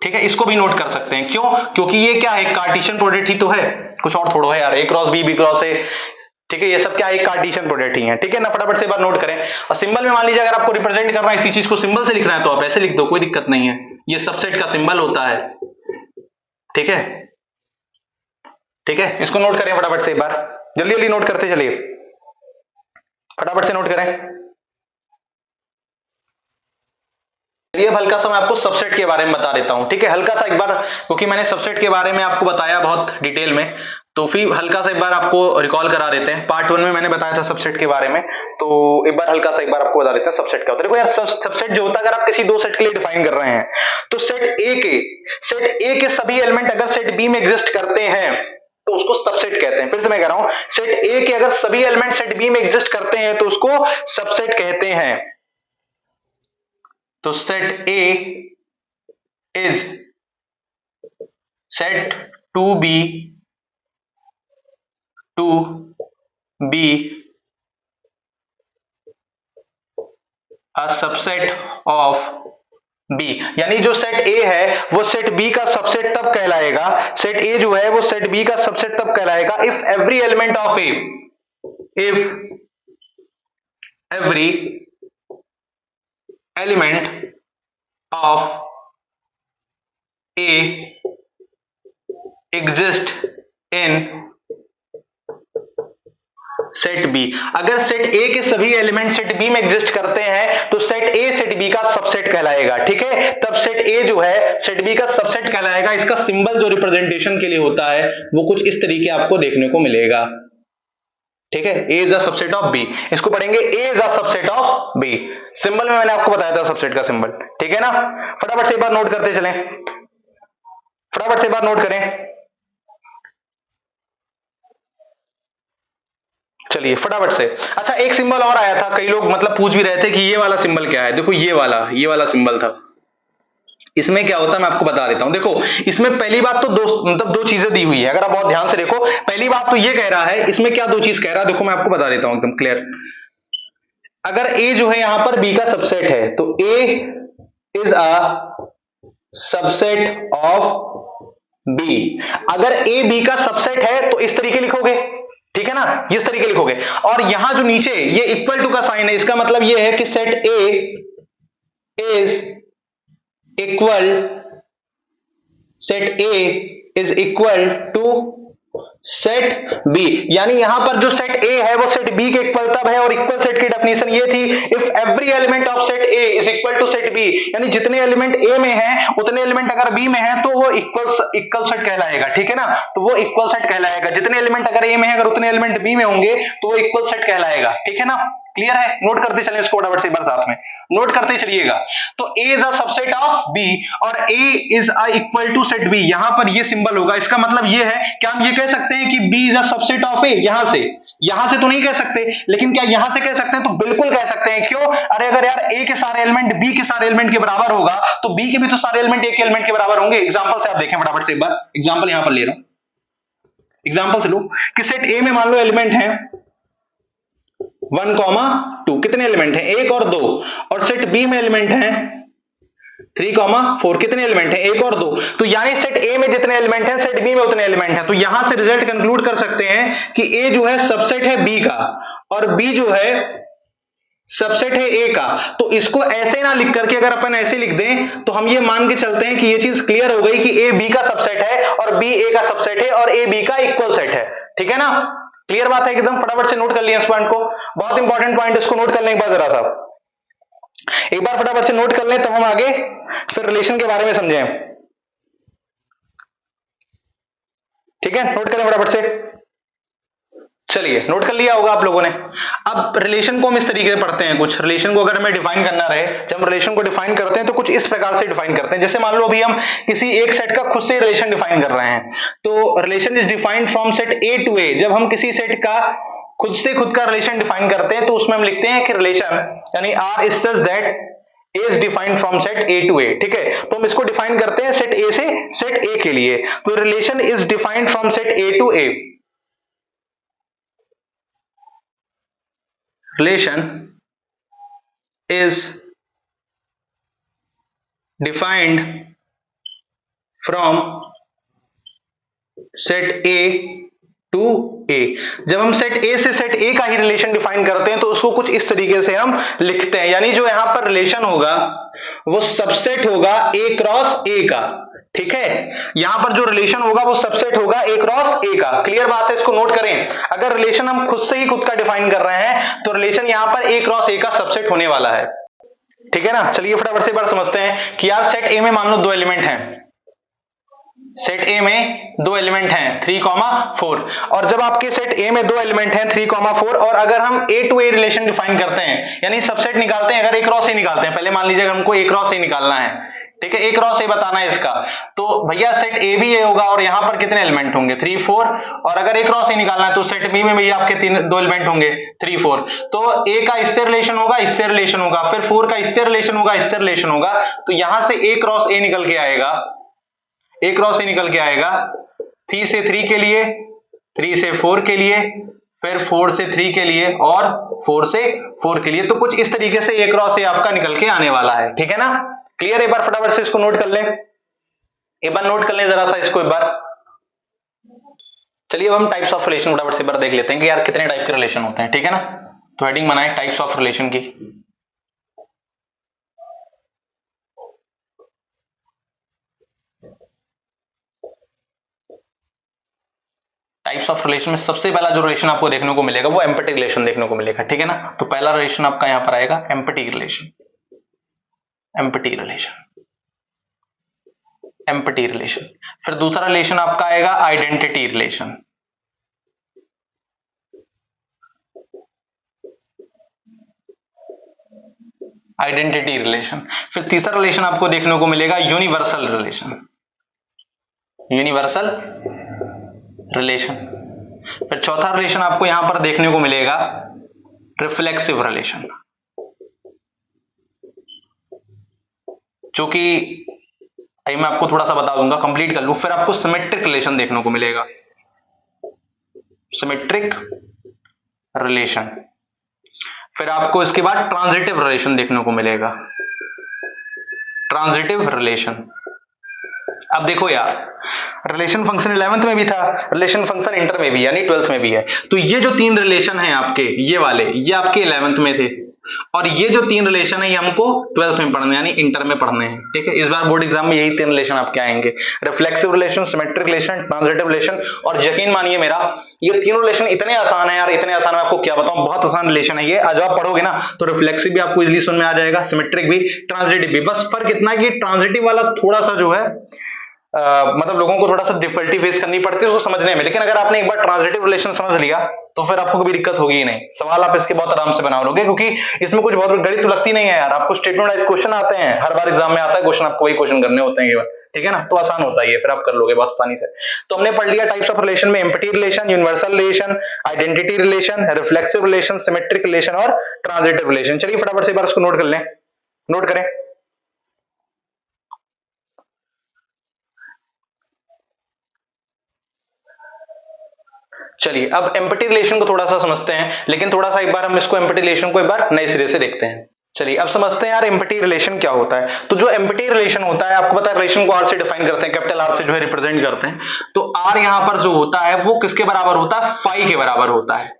ठीक है, इसको भी नोट कर सकते हैं। क्यों, क्योंकि ये क्या है, कार्टेशियन प्रोडक्ट ही तो है, कुछ और थोड़ा है यार। A cross B, B cross A, ठीक है, ये सब क्या है, कार्टेशियन प्रोडक्ट ही है। ठीक है ना, फटाफट से एक बार नोट करें। और सिंबल में मान लीजिए अगर आपको रिप्रेजेंट करना है इसी चीज को सिंबल से लिखना है तो आप ऐसे लिख दो, कोई दिक्कत नहीं है। ये सबसेट का सिंबल होता है। ठीक है, ठीक है, इसको नोट करें फटाफट से एक बार, जल्दी जल्दी नोट करते चलिए, फटाफट से नोट करें। चलिए अब हल्का सा मैं आपको सबसेट के बारे में बता देता हूं। ठीक है, हल्का सा एक बार, क्योंकि मैंने सबसेट के बारे में आपको बताया बहुत डिटेल में, तो फिर हल्का सा एक बार आपको रिकॉल करा देते हैं। पार्ट 1 में मैंने बताया था सबसेट के बारे में, तो एक बार हल्का सा एक बार आपको बता देते हैं सबसेट क्या होता है। देखो यार, सबसेट जो होता है, अगर आप किसी 2 सेट के लिए डिफाइन कर रहे हैं तो सेट ए के सभी एलिमेंट अगर सेट बी में एग्जिस्ट करते हैं तो उसको सबसेट कहते हैं। फिर से मैं कह रहा हूं, सेट ए के अगर सभी एलिमेंट सेट बी में एग्जिस्ट करते हैं तो उसको सबसेट कहते हैं। तो set A is said to be a subset of B, यानी जो सेट ए है वो सेट बी का सबसेट तब कहलाएगा, सेट ए जो है वो सेट बी का सबसेट तब कहलाएगा if every element of A, if every element of A exist in set B. अगर सेट ए के सभी एलिमेंट सेट बी में एग्जिस्ट करते हैं तो सेट ए सेट बी का सबसेट कहलाएगा, ठीक है। तब सेट ए जो है सेट बी का सबसेट कहलाएगा। इसका सिंबल जो रिप्रेजेंटेशन के लिए होता है वो कुछ इस तरीके आपको देखने को मिलेगा, ठीक है। A is a subset of B, इसको पढ़ेंगे A is a subset of B. Symbol में मैंने आपको बताया था सबसेट का सिंबल, ठीक है ना। फटाफट से एक बार नोट करते चलें, फटाफट से एक बार नोट करें, चलिए फटाफट से। अच्छा, एक सिंबल और आया था, कई लोग मतलब पूछ भी रहे थे कि ये वाला सिंबल क्या है। देखो ये वाला सिंबल था। इसमें क्या होता है मैं आपको बता देता हूं। देखो इसमें पहली बात तो दो चीजें दी हुई है। अगर आप बहुत ध्यान से देखो, पहली बात तो ये कह रहा है, इसमें क्या दो चीज कह रहा है देखो मैं आपको बता देता हूं एकदम क्लियर। अगर ए जो है यहां पर बी का सबसेट है तो A is a subset of B. अगर ए बी का सबसेट है तो इस तरीके लिखोगे, ठीक है ना, इस तरीके लिखोगे। और यहां जो नीचे ये इक्वल टू का साइन है, इसका मतलब ये है कि set A is equal to set B. यानी यहां पर जो सेट ए है वो सेट बी के इक्वल तब है, और इक्वल सेट की डेफिनेशन ये थी if every element of set A is equal to set B. यानी जितने एलिमेंट ए में हैं उतने एलिमेंट अगर बी में हैं तो वो इक्वल सेट कहलाएगा, ठीक है ना। तो वो इक्वल सेट कहलाएगा। जितने एलिमेंट अगर ए में है अगर उतने एलिमेंट बी में होंगे तो वो इक्वल सेट कहलाएगा, ठीक है ना। क्लियर है, नोट करते चले इसको फटाफट से एक बार साथ में नोट करते चलिएगा। तो A is a subset of B और A is a equal to set B, यहां पर ये सिंबल होगा। इसका मतलब ये है कि हम ये कह सकते हैं कि B is a subset of A. यहां से तो नहीं कह सकते, लेकिन क्या यहां से कह सकते हैं? तो बिल्कुल कह सकते हैं। क्यों? अरे अगर यार ए के सारे एलिमेंट बी के सारे एलिमेंट के बराबर होगा तो बी के भी तो सारे एलिमेंट ए के एलिमेंट के बराबर होंगे। एग्जांपल से आप देखें फटाफट से एक बार, एग्जांपल यहां पर ले रहा हूं। एग्जांपल से लो कि सेट ए में मान लो एलिमेंट है 1, 2, कितने एलिमेंट हैं? 1 और 2। और सेट बी में एलिमेंट हैं 3, 4, कितने एलिमेंट हैं? 1 और 2। तो यानी सेट ए में जितने एलिमेंट हैं सेट बी में उतने एलिमेंट हैं। तो यहां से रिजल्ट कंक्लूड कर सकते हैं कि ए जो है सबसेट है बी का और बी जो है सबसेट है ए का। तो इसको ऐसे ना लिख करके अगर अपन ऐसे लिख दें तो हम ये मान के चलते हैं कि ये चीज क्लियर हो गई कि ए बी का सबसेट है और बी ए का सबसेट है और ए बी का इक्वल सेट है, ठीक है ना। क्लियर बात है एकदम। फटाफट से नोट कर लिया इस पॉइंट को, बहुत इंपॉर्टेंट पॉइंट, इसको नोट कर लें एक बार जरा सा, एक बार फटाफट से नोट कर लें तब हम आगे फिर रिलेशन के बारे में समझें, ठीक है। नोट करें फटाफट से, चलिए नोट कर लिया होगा आप लोगों ने। अब रिलेशन को हम इस तरीके से पढ़ते हैं। कुछ रिलेशन को अगर हमें डिफाइन करना रहे, जब हम रिलेशन को डिफाइन करते हैं तो कुछ इस प्रकार से डिफाइन करते हैं। जैसे मान लो अभी हम किसी एक सेट का खुद से रिलेशन डिफाइन कर रहे हैं, तो relation is defined from set A to A. जब हम किसी सेट का खुद से खुद का रिलेशन डिफाइन करते हैं तो उसमें हम लिखते हैं कि रिलेशन यानी R is such that is defined from set A to A, ठीक है। तो हम इसको डिफाइन करते हैं सेट ए से सेट ए के लिए। तो relation is defined from set A to A. Relation is defined from set A to A। जब हम सेट A से सेट A का ही रिलेशन डिफाइन करते हैं तो उसको कुछ इस तरीके से हम लिखते हैं। यानी जो यहां पर रिलेशन होगा वो सबसेट होगा A क्रॉस A का, ठीक है। यहां पर जो रिलेशन होगा वो सबसेट होगा A क्रॉस A का। क्लियर बात है, इसको नोट करें। अगर रिलेशन हम खुद से ही खुद का डिफाइन कर रहे हैं तो रिलेशन यहां पर A क्रॉस A का सबसेट होने वाला है, ठीक है ना। चलिए फटाफट से एक बार समझते हैं कि यार सेट A में मान लो 2 एलिमेंट हैं, सेट A में 2 एलिमेंट हैं 3, 4। और जब आपके सेट A में 2 एलिमेंट हैं 3, 4 और अगर हम A to A relation define करते हैं यानी सबसेट निकालते हैं, अगर A क्रॉस A निकालते हैं, पहले मान लीजिए हमको A क्रॉस A निकालना है, ठीक है, ए क्रॉस ए बताना है इसका। तो भैया सेट ए भी ए होगा और यहां पर कितने एलिमेंट होंगे 3 4, और अगर ए क्रॉस ए निकालना है तो सेट बी में भी आपके 2 एलिमेंट होंगे 3 4। तो ए का इससे रिलेशन होगा, इससे रिलेशन होगा, फिर 4 का इससे रिलेशन होगा, इससे रिलेशन होगा। तो यहां से ए क्रॉस ए निकल के आएगा, ए क्रॉस ए निकल के आएगा 3 से 3 के लिए, 3 से 4 के लिए, फिर 4 से 3 के लिए और 4 से 4 के लिए। तो कुछ इस तरीके से ए क्रॉस ए आपका निकल के आने वाला है, ठीक है ना। क्लियर, एक बार फटाफट से इसको नोट कर लें, एक बार नोट कर लें जरा सा इसको एक बार। चलिए अब हम टाइप्स ऑफ रिलेशन फटाफट से एक बार देख लेते हैं कि यार कितने टाइप के रिलेशन होते हैं, ठीक है ना। तो हेडिंग बनाए टाइप्स ऑफ रिलेशन की। टाइप्स ऑफ रिलेशन में सबसे पहला जो रिलेशन आपको देखने को मिलेगा वो एम्पटी रिलेशन देखने को मिलेगा, ठीक है ना। तो पहला रिलेशन आपका यहां पर आएगा empty relation, empty relation, empty relation. फिर दूसरा रिलेशन आपका आएगा आइडेंटिटी रिलेशन, आइडेंटिटी रिलेशन। फिर तीसरा रिलेशन आपको देखने को मिलेगा यूनिवर्सल रिलेशन, यूनिवर्सल रिलेशन। फिर चौथा रिलेशन आपको यहां पर देखने को मिलेगा रिफ्लेक्सिव रिलेशन, जो कि मैं आपको थोड़ा सा बता दूंगा, कंप्लीट कर लूं। फिर आपको सिमेट्रिक रिलेशन देखने को मिलेगा, सिमेट्रिक रिलेशन। फिर आपको इसके बाद ट्रांजिटिव रिलेशन देखने को मिलेगा, ट्रांजिटिव रिलेशन। अब देखो यार, रिलेशन फंक्शन 11th में भी था, रिलेशन फंक्शन इंटर में भी यानी 12th में भी है। तो ये जो 3 रिलेशन हैं आपके, ये वाले, ये आपके 11th में थे, और ये जो 3 रिलेशन है ये हमको 12th में पढ़ने यानी इंटर में पढ़ने हैं, ठीक है। इस बार बोर्ड एग्जाम में यही 3 रिलेशन आपके आएंगे, reflexive relation, symmetric relation, transitive relation. और यकीन मानिए मेरा, ये तीनों रिलेशन इतने आसान है यार, इतने आसान, मैं आपको क्या बताऊं, बहुत आसान रिलेशन है ये। आज आप पढ़ोगे ना तो रिफ्लेक्सिव भी आपको इजीली समझ में आ जाएगा, सिमेट्रिक भी, ट्रांजिटिव भी। बस फर्क इतना है कि ट्रांजिटिव वाला थोड़ा सा जो है मतलब लोगों को थोड़ा सा डिफिकल्टी फेस करनी पड़ती है उसको समझने में, लेकिन अगर आपने एक बार ट्रांजिटिव रिलेशन समझ लिया तो फिर आपको कभी दिक्कत होगी ही नहीं। सवाल आप इसके बहुत आराम से बना लोगे, क्योंकि इसमें कुछ बहुत गणित तो लगती नहीं है यार। आपको स्टेटमेंट वाइज क्वेश्चन आते हैं, हर बार एग्जाम में आता है क्वेश्चन, आपको वही क्वेश्चन करने होते हैं, ठीक है ना। तो आसान होता है ये, फिर आप कर लोगे बहुत आसानी से। तो हमने पढ़ लिया टाइप्स ऑफ रिलेशन में empty relation, universal relation, identity relation, reflexive relation, symmetric relation और ट्रांजिटिव रिलेशन। चलिए फटाफट से एक बार इसको नोट कर लें, नोट करें। चलिए अब एम्पटी रिलेशन को थोड़ा सा समझते हैं, लेकिन थोड़ा सा एक बार हम इसको एम्पटी रिलेशन को एक बार नए सिरे से देखते हैं। चलिए अब समझते हैं यार एम्पटी रिलेशन क्या होता है। तो जो एम्पटी रिलेशन होता है, आपको पता है रिलेशन को आर से डिफाइन करते हैं, कैपिटल आर से जो है रिप्रेजेंट करते हैं। तो आर यहां पर जो होता है वो किसके बराबर होता है, फाई के बराबर होता है।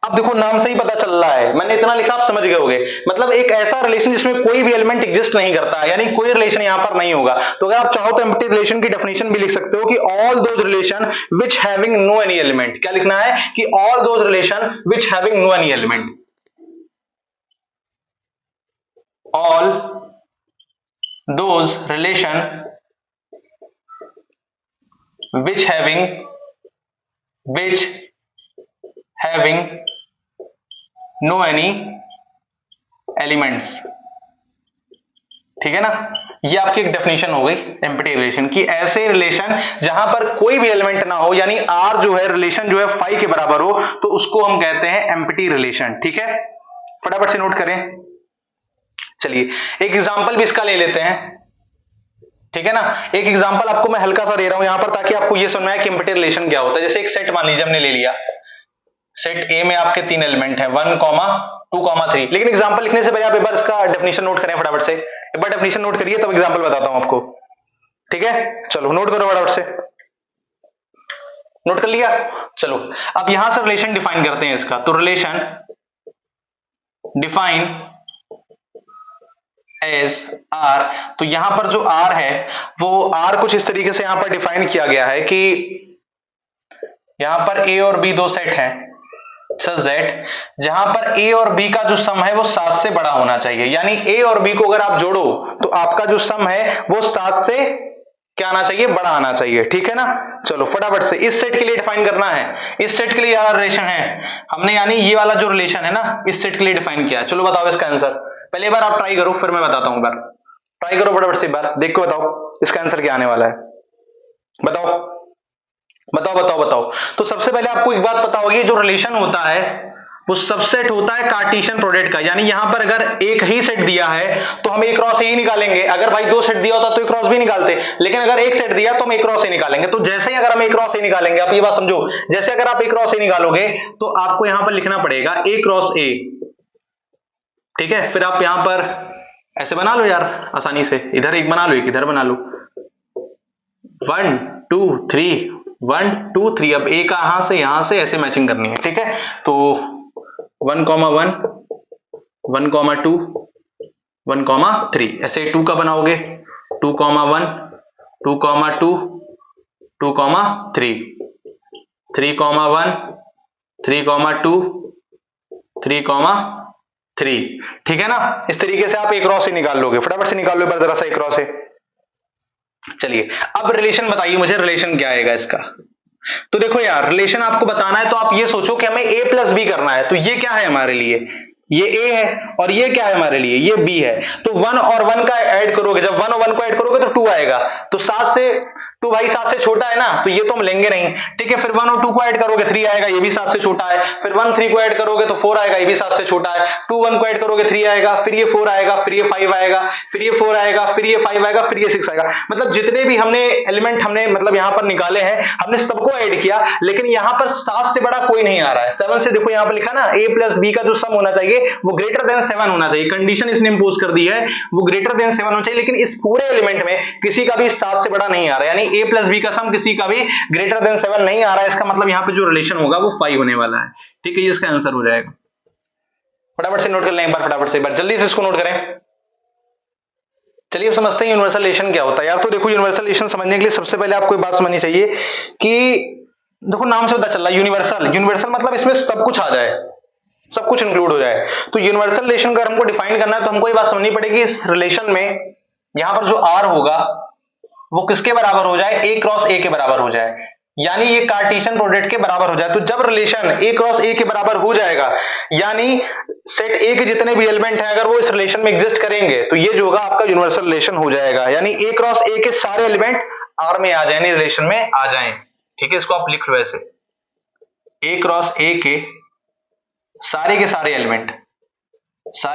अब देखो नाम से ही पता चल रहा है, मैंने इतना लिखा आप समझ गए होंगे, मतलब एक ऐसा रिलेशन जिसमें कोई भी एलिमेंट एग्जिस्ट नहीं करता है, यानी कोई रिलेशन यहां पर नहीं होगा। तो अगर आप चाहो तो एम्पटी रिलेशन की डेफिनेशन भी लिख सकते हो कि all those relation which having no any element. क्या लिखना है कि all those relation which having no any element, all those relation which having no any elements, ठीक है ना। ये आपकी एक डेफिनेशन हो गई एम्पटी रिलेशन की, ऐसे रिलेशन जहां पर कोई भी एलिमेंट ना हो, यानी आर जो है रिलेशन जो है फाई के बराबर हो, तो उसको हम कहते हैं एम्पटी रिलेशन, ठीक है। फटाफट से नोट करें। चलिए एक एग्जांपल भी इसका ले लेते हैं, ठीक है ना। एक एग्जांपल आपको मैं हल्का सा दे रहा हूं यहां पर, ताकि आपको ये समझ में आए कि एम्पटी रिलेशन क्या होता है। जैसे एक सेट मान लीजिए हमने ले लिया, सेट ए में आपके 3 एलिमेंट हैं 1, 2, 3। लेकिन एग्जांपल लिखने से पहले आप एक बार इसका डेफिनेशन नोट करें फटाफट से, एक बार डेफिनेशन नोट करिए तब एग्जांपल बताता हूं आपको, ठीक है। चलो नोट करो फटाफट से, नोट कर लिया। चलो अब यहां से रिलेशन डिफाइन करते हैं इसका। तो रिलेशन डिफाइन एज आर, तो यहां पर जो आर है वो आर कुछ इस तरीके से यहां पर डिफाइन किया गया है कि यहां पर ए और बी 2 सेट हैं, सच दैट जहां पर ए और बी का जो सम है वो 7 से बड़ा होना चाहिए। यानी ए और बी को अगर आप जोड़ो तो आपका जो सम है वो 7 से क्या आना चाहिए, बड़ा आना चाहिए, ठीक है ना। चलो फटाफट से इस सेट के लिए डिफाइन करना है, इस सेट के लिए यार रिलेशन है हमने, यानी ये वाला जो रिलेशन है ना इस सेट के लिए डिफाइन किया। चलो बताओ इसका आंसर, पहले बार आप ट्राई करो फिर मैं बताता हूं बार। ट्राई करो फटाफट से एक बार, देख के बताओ इसका आंसर क्या आने वाला है। बताओ बताओ बताओ बताओ। तो सबसे पहले आपको एक बात पता होगी, जो रिलेशन होता है वो सबसेट होता है कार्टेशियन प्रोडक्ट का। यानी यहां पर अगर एक ही सेट दिया है तो हम ए क्रॉस ए ही निकालेंगे। अगर भाई दो सेट दिया होता तो ए क्रॉस भी निकालते, लेकिन अगर एक सेट दिया तो हम ए क्रॉस ए निकालेंगे। तो जैसे ही अगर हम ए क्रॉस ए निकालेंगे, आप ये बात समझो, जैसे अगर आप ए क्रॉस ए निकालोगे तो आपको यहां पर लिखना पड़ेगा ए क्रॉस ए, ठीक है। फिर आप यहां पर ऐसे बना लो यार आसानी से, इधर एक बना लो, एक इधर बना लो, 1 2 3 1 2 3। अब ए का यहां से ऐसे मैचिंग करनी है, ठीक है। तो 1 1 1 2 1 3 ऐसे 2 का बनाओगे, 2 1 2 2 2 3 3 1 3 2 3 3, ठीक है ना। इस तरीके से आप ए क्रॉस ए निकाल लोगे। फटाफट से निकाल लो एक बार जरा सा ए क्रॉस ए। चलिए अब रिलेशन बताइए मुझे, रिलेशन क्या आएगा इसका। तो देखो यार, रिलेशन आपको बताना है तो आप ये सोचो कि हमें a प्लस बी करना है। तो ये क्या है हमारे लिए, ये a है, और ये क्या है हमारे लिए, ये b है। तो 1 और 1 का ऐड करोगे, जब 1 और 1 को ऐड करोगे तो 2 आएगा। तो 7 से 2 भाई 7 से छोटा है ना, तो ये तो हम लेंगे नहीं, ठीक है। फिर 1 और 2 को ऐड करोगे 3 आएगा, ये भी 7 से छोटा है। फिर 1 3 को ऐड करोगे तो 4 आएगा, ये भी 7 से छोटा है। 2 1 को ऐड करोगे 3 आएगा, फिर ये 4 आएगा, फिर ये 5 आएगा, फिर ये 4 आएगा, फिर ये 5 आएगा, फिर ये 6 आएगा। मतलब जितने भी हमने एलिमेंट हमने मतलब यहां पर निकाले हैं, हमने सबको ऐड किया, लेकिन यहां पर 7 से बड़ा कोई नहीं आ रहा है। 7 से देखो यहां पर लिखा ना, a प्लस बी का जो सम होना चाहिए वो ग्रेटर देन 7 होना चाहिए। कंडीशन इसने इंपोज कर दी है, वो ग्रेटर देन 7 होना चाहिए, लेकिन इस पूरे एलिमेंट में किसी का भी 7 से बड़ा नहीं आ रहा है। यानी a प्लस बी का सम किसी का भी ग्रेटर देन 7 नहीं आ रहा है। इसका मतलब यहां पे जो रिलेशन होगा वो 5 होने वाला है, ठीक है। ये इसका आंसर हो जाएगा। फटाफट से नोट कर लें एक बार, फटाफट से एक बार जल्दी से इसको नोट करें। चलिए अब समझते हैं यूनिवर्सल रिलेशन क्या होता है। यार तो देखो, यूनिवर्सल रिलेशन समझने के लिए सबसे पहले आपको एक बात समझनी चाहिए कि देखो नाम से पता चल रहा है यूनिवर्सल। यूनिवर्सल मतलब इसमें सब कुछ आ जाए, सब कुछ इंक्लूड हो जाए। तो यूनिवर्सल रिलेशन का हमको डिफाइन करना है तो हमको ये बात समझनी पड़ेगी, इस रिलेशन में यहां पर जो आर होगा वो किसके बराबर हो जाए, ए क्रॉस ए के बराबर हो जाए, यानी ये कार्टेशियन प्रोडक्ट के बराबर हो जाए। तो जब रिलेशन ए क्रॉस ए के बराबर हो जाएगा, यानी सेट ए के जितने भी एलिमेंट हैं अगर वो इस रिलेशन में एग्जिस्ट करेंगे, तो ये जो होगा आपका यूनिवर्सल रिलेशन हो जाएगा। यानी ए क्रॉस ए के सारे एलिमेंट आर में आ जाए, यानी रिलेशन में आ जाए, ठीक है। इसको आप लिख लो ऐसे, ए क्रॉस ए के सारे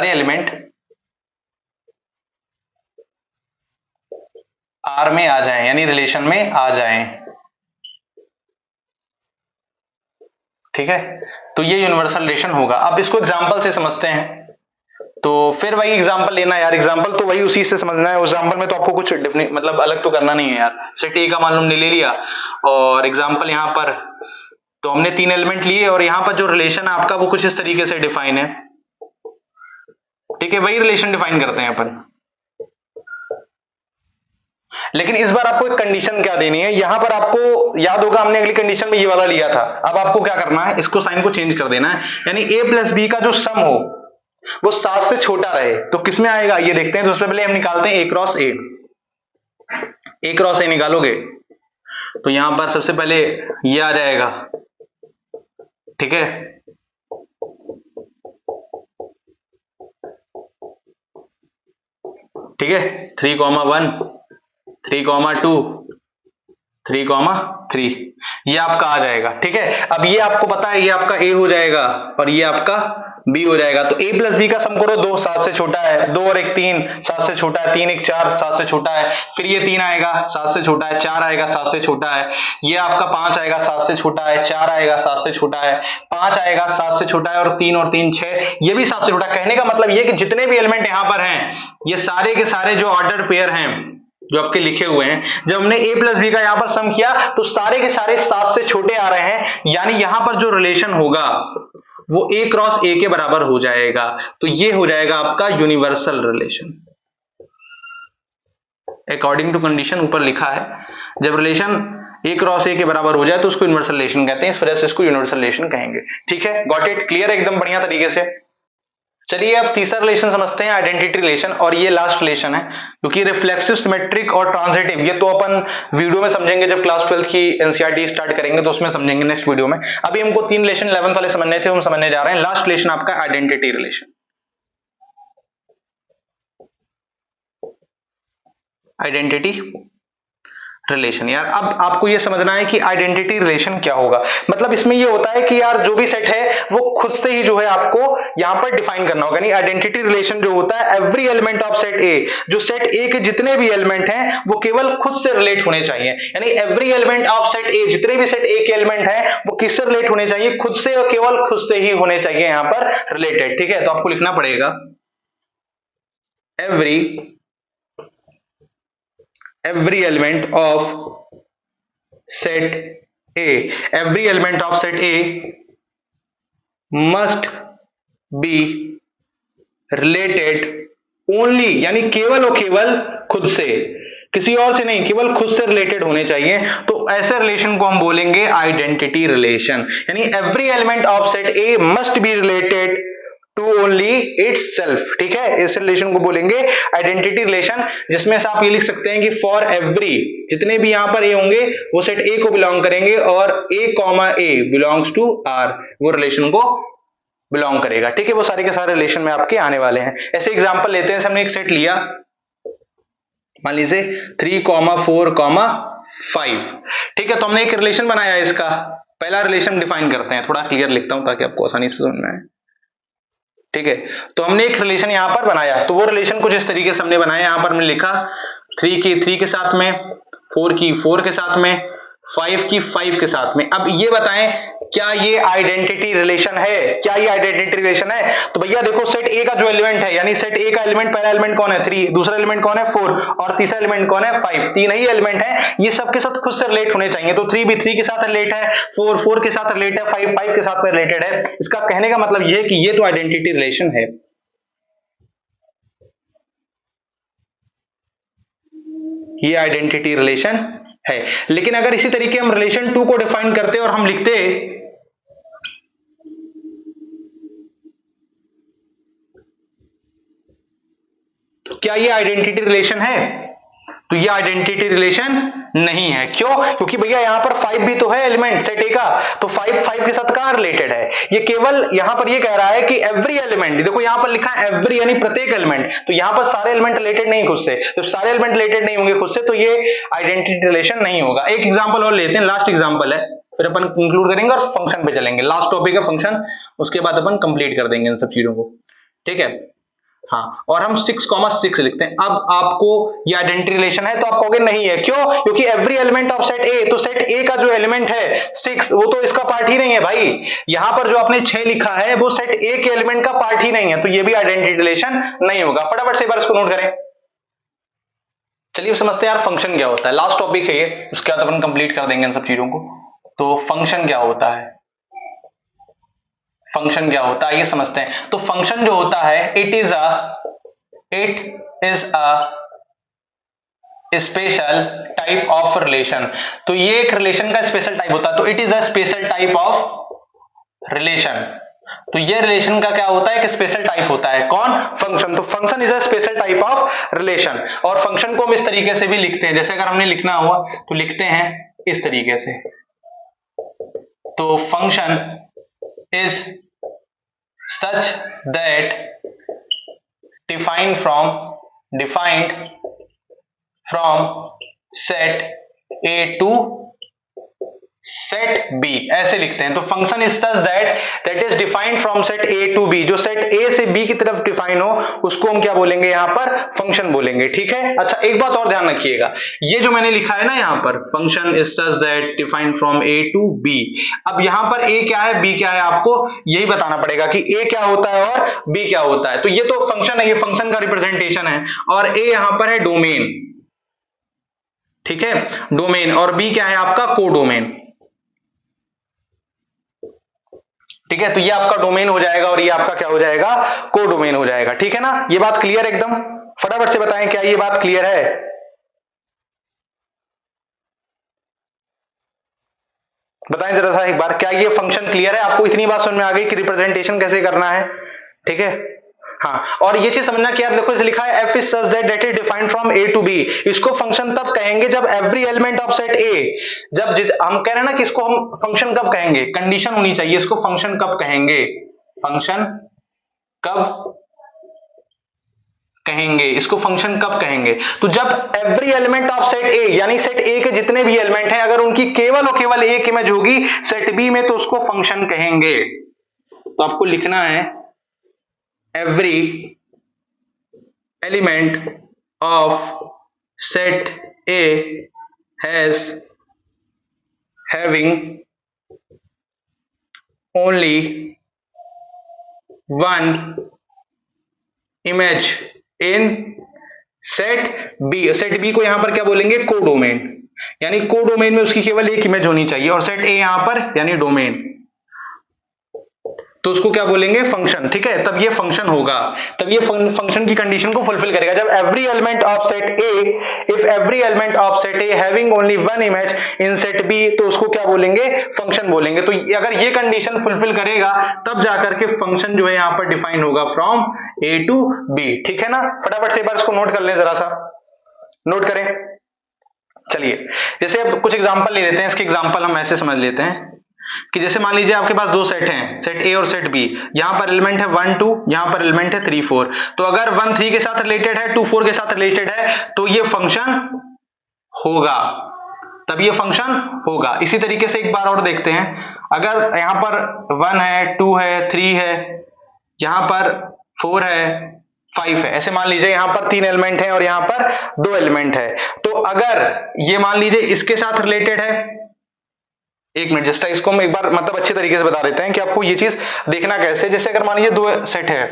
एलिमेंट आर में आ जाएं, यानी रिलेशन में आ जाएं, ठीक है। तो ये यूनिवर्सल रिलेशन होगा। अब इसको एग्जांपल से समझते हैं। तो फिर वही एग्जांपल लेना यार, एग्जांपल तो वही उसी से समझना है। एग्जांपल में तो आपको कुछ मतलब अलग तो करना नहीं है यार। सेट ए का मान लो हमने ले लिया, और एग्जांपल यहां पर तो हमने 3 एलिमेंट लिए, और यहां पर जो रिलेशन है आपका वो कुछ इस तरीके से डिफाइन है, ठीक है। वही रिलेशन डिफाइन करते हैं अपन, लेकिन इस बार आपको एक कंडीशन क्या देनी है। यहां पर आपको याद होगा हमने अगली कंडीशन में ये वाला लिया था। अब आपको क्या करना है, इसको साइन को चेंज कर देना है, यानी a प्लस बी का जो सम हो वो 7 से छोटा रहे। तो किसमें आएगा ये देखते हैं। तो उससे पहले हम निकालते हैं a cross a। a cross a निकालोगे तो यहां पर सबसे पहले ये आ जाएगा, ठीक है। ठीक है, 3 1 3 2 3 3 ये आपका आ जाएगा, ठीक है। अब ये आपको पता है ये आपका a हो जाएगा और ये आपका b हो जाएगा। तो a प्लस b का सम करो, 2 7 से छोटा है, 2 और 1 3 7 से छोटा है, 3 1 4 7 से छोटा है, फिर ये 3 आएगा 7 से छोटा है, 4 आएगा 7 से छोटा है, ये आपका 5 आएगा 7 से छोटा है, 4 आएगा 7 से छोटा है, 5 आएगा 7 से छोटा है, और 3 6 ये भी 7 से छोटा। कहने का मतलब ये कि जितने भी एलिमेंट यहां पर हैं ये सारे के सारे जो ऑर्डर पेयर हैं जो आपके लिखे हुए हैं, जब हमने a प्लस बी का यहां पर सम किया तो सारे के सारे 7 से छोटे आ रहे हैं, यानी यहां पर जो रिलेशन होगा वो a क्रॉस a के बराबर हो जाएगा। तो ये हो जाएगा आपका universal relation according to condition ऊपर लिखा है। जब रिलेशन a क्रॉस a के बराबर हो जाए तो उसको यूनिवर्सल रिलेशन कहते हैं, इस वजह से इसको यूनिवर्सल रिलेशन कहेंगे, ठीक है। गॉट इट, क्लियर है एकदम बढ़िया तरीके से। चलिए अब तीसरा रिलेशन समझते हैं, आइडेंटिटी रिलेशन, और ये लास्ट रिलेशन है क्योंकि रिफ्लेक्सिव, सिमेट्रिक और ट्रांजिटिव ये तो अपन वीडियो में समझेंगे जब क्लास 12 की एनसीईआरटी स्टार्ट करेंगे तो उसमें समझेंगे नेक्स्ट वीडियो में। अभी हमको 3 रिलेशन 11th वाले समझने थे, हम समझने जा रहे हैं। लास्ट रिलेशन आपका आइडेंटिटी रिलेशन। Identity relation. यार अब आपको ये समझना है कि आइडेंटिटी रिलेशन क्या होगा। मतलब इसमें ये होता है कि यार जो भी सेट है वो खुद से ही जो है आपको यहां पर डिफाइन करना होगा। यानी आइडेंटिटी रिलेशन जो होता है, एवरी एलिमेंट ऑफ सेट ए, जो सेट ए के जितने भी एलिमेंट हैं वो केवल खुद से रिलेट होने चाहिए। यानी एवरी एलिमेंट ऑफ सेट ए, जितने भी सेट ए के एलिमेंट हैं वो किससे रिलेट होने चाहिए? खुद से, और केवल खुद से ही होने चाहिए यहां पर रिलेटेड। ठीक है, तो आपको लिखना पड़ेगा every element of set A, every element of set A must be related only, यानी केवल और केवल खुद से, किसी और से नहीं, केवल खुद से रिलेटेड होने चाहिए। तो ऐसे रिलेशन को हम बोलेंगे आइडेंटिटी रिलेशन। यानी every element of set A must be related to only itself. ठीक है, इस रिलेशन को बोलेंगे आइडेंटिटी रिलेशन, जिसमें से आप ये लिख सकते हैं कि फॉर एवरी, जितने भी यहां पर ए होंगे वो सेट ए को बिलोंग करेंगे, और A comma A belongs to R, वो रिलेशन को बिलोंग करेगा। ठीक है, वो सारे के सारे रिलेशन में आपके आने वाले हैं। ऐसे एग्जांपल लेते हैं, हमने एक सेट लिया, मान लीजिए 3,4,5। ठीक है, तो हमने एक रिलेशन बनाया इसका। पहला रिलेशन डिफाइन करते हैं, थोड़ा क्लियर लिखता हूं ताकि आपको आसानी से समझ में आए। ठीक है, तो हमने एक रिलेशन यहां पर बनाया, तो वो रिलेशन कुछ इस तरीके से हमने बनाया। यहां पर हमने लिखा 3 की 3 के साथ में, 4 की 4 के साथ में, 5 की 5 के साथ में। अब ये बताएं क्या ये आइडेंटिटी रिलेशन है? क्या ये आइडेंटिटी रिलेशन है? तो भैया देखो, सेट ए का जो एलिमेंट है, यानी सेट ए का एलिमेंट, पहला एलिमेंट कौन है 3, दूसरा एलिमेंट कौन है 4, और तीसरा एलिमेंट कौन है 5। तीन ही एलिमेंट है, ये सबके साथ खुद से रिलेट होने चाहिए। तो 3 भी 3 के साथ रिलेट है, 4 4 के साथ रिलेट है, 5 5 के साथ में रिलेटेड है। इसका कहने का मतलब ये है कि ये तो आइडेंटिटी रिलेशन है। ये आइडेंटिटी रिलेशन है। लेकिन अगर इसी तरीके हम रिलेशन 2 को डिफाइन करते और हम लिखते तो क्या ये आइडेंटिटी रिलेशन है? तो ये आइडेंटिटी रिलेशन नहीं है। क्यों? क्योंकि भैया यहां पर 5 भी तो है एलिमेंट सेट ए का, तो 5 5 के साथ कहां रिलेटेड है? ये केवल यहां पर ये कह रहा है कि एवरी एलिमेंट, देखो यहां पर लिखा है एवरी, यानी प्रत्येक एलिमेंट, तो यहां पर सारे एलिमेंट रिलेटेड नहीं खुद से। तो सारे एलिमेंट रिलेटेड नहीं होंगे खुद से, तो ये आइडेंटिटी रिलेशन नहीं होगा। एक एग्जांपल और लेते हैं, लास्ट एग्जांपल है, फिर अपन कंक्लूड करेंगे और फंक्शन पे चलेंगे। लास्ट टॉपिक है फंक्शन, उसके बाद अपन कंप्लीट कर देंगे इन सब चीजों को। ठीक है, हाँ, और हम 6,6 लिखते हैं। अब आपको ये आइडेंटिटी रिलेशन है, तो आप कहोगे नहीं है। क्यों? क्योंकि एवरी एलिमेंट ऑफ सेट ए, तो सेट ए का जो एलिमेंट है 6, वो तो इसका पार्ट ही नहीं है भाई। यहां पर जो आपने 6 लिखा है वो सेट ए के एलिमेंट का पार्ट ही नहीं है, तो ये भी आइडेंटिटी रिलेशन नहीं होगा। फटाफट से एक बार इसको नोट करें। चलिए समझते हैं यार फंक्शन क्या होता है। लास्ट टॉपिक है ये, उसके बाद अपन कंप्लीट कर देंगे इन सब चीजों को। तो फंक्शन क्या होता है? फंक्शन क्या होता है ये समझते हैं। तो फंक्शन जो होता है, it is a special type of relation. तो ये एक रिलेशन का स्पेशल टाइप होता है। तो it is a special type of relation. तो ये रिलेशन का क्या होता है? एक स्पेशल टाइप होता है। कौन? फंक्शन। तो function is a special type of relation. और फंक्शन को हम इस तरीके से भी लिखते हैं, जैसे अगर हमने लिखना हुआ तो लिखते हैं इस तरीके से। तो function is such that defined from set A to set B, ऐसे लिखते हैं। तो function is such that is defined from set A to B, जो सेट A से B की तरफ डिफाइन हो उसको हम क्या बोलेंगे? यहां पर फंक्शन बोलेंगे। ठीक है, अच्छा एक बात और ध्यान रखिएगा, ये जो मैंने लिखा है ना यहां पर, function is such that defined from A to B, अब यहां पर A क्या है B क्या है आपको यही बताना पड़ेगा कि A क्या होता है और B क्या होता है। तो ये तो फंक्शन है, ये फंक्शन का रिप्रेजेंटेशन है, और A यहां पर है डोमेन। ठीक है, डोमेन, और B क्या है आपका? कोडोमेन। ठीक है, तो ये आपका डोमेन हो जाएगा और ये आपका क्या हो जाएगा? कोडोमेन हो जाएगा। ठीक है ना, ये बात क्लियर एकदम? फटाफट से बताएं क्या ये बात क्लियर है? बताएं जरा सा एक बार, क्या ये फंक्शन क्लियर है? आपको इतनी बात समझ में आ गई कि रिप्रेजेंटेशन कैसे करना है? ठीक है, हाँ, और ये चीज समझना कि यार देखो इसे लिखा है f is such that is defined from A to B, इसको फंक्शन तब कहेंगे जब every element of set A, जब हम कह रहे हैं ना कि इसको हम फंक्शन कब कहेंगे? कंडीशन होनी चाहिए, इसको फंक्शन कब कहेंगे? फंक्शन कब कहेंगे, इसको फंक्शन कब कहेंगे? तो जब एवरी एलिमेंट ऑफ सेट ए, यानी सेट ए के जितने भी एलिमेंट हैं अगर उनकी केवल और केवल एक इमेज होगी सेट बी में तो उसको फंक्शन कहेंगे। तो आपको लिखना है every element of set A has having only one image in set B. Set B को यहां पर क्या बोलेंगे? कोडोमेन, यानी कोडोमेन में उसकी केवल एक इमेज होनी चाहिए, और सेट ए यहां पर यानी डोमेन, तो उसको क्या बोलेंगे? फंक्शन। ठीक है, तब ये फंक्शन होगा, तब ये फंक्शन की कंडीशन को फुलफिल करेगा जब every element of set A, if every element of set A having only one image in set B, तो उसको क्या बोलेंगे? फंक्शन बोलेंगे। तो अगर ये कंडीशन फुलफिल करेगा तब जाकर के फंक्शन जो है यहां पर डिफाइन होगा फ्रॉम ए टू बी। ठीक है ना, फटाफट से एक बार इसको नोट कर लें, जरा सा नोट करें। चलिए, जैसे अब कुछ एग्जांपल ले लेते हैं, इसके एग्जांपल हम ऐसे समझ लेते हैं कि जैसे मान लीजिए आपके पास दो सेट हैं, सेट ए और सेट बी, यहां पर एलिमेंट है 1 2, यहां पर एलिमेंट है 3 4। तो अगर 1 3 के साथ रिलेटेड है, 2 4 के साथ रिलेटेड है, तो ये फंक्शन होगा, तब ये फंक्शन होगा। इसी तरीके से एक बार और देखते हैं, अगर यहां पर 1 है, 2 है, 3 है, यहां पर 4 है, 5 है, ऐसे मान लीजिए यहां पर 3 एलिमेंट है और यहां पर 2 एलिमेंट है। तो अगर ये मान लीजिए इसके साथ रिलेटेड है, एक मिनट, जस्ट इसको हम एक बार मतलब अच्छे तरीके से बता देते हैं कि आपको ये चीज देखना कैसे। जैसे अगर मान लीजिए दो सेट है,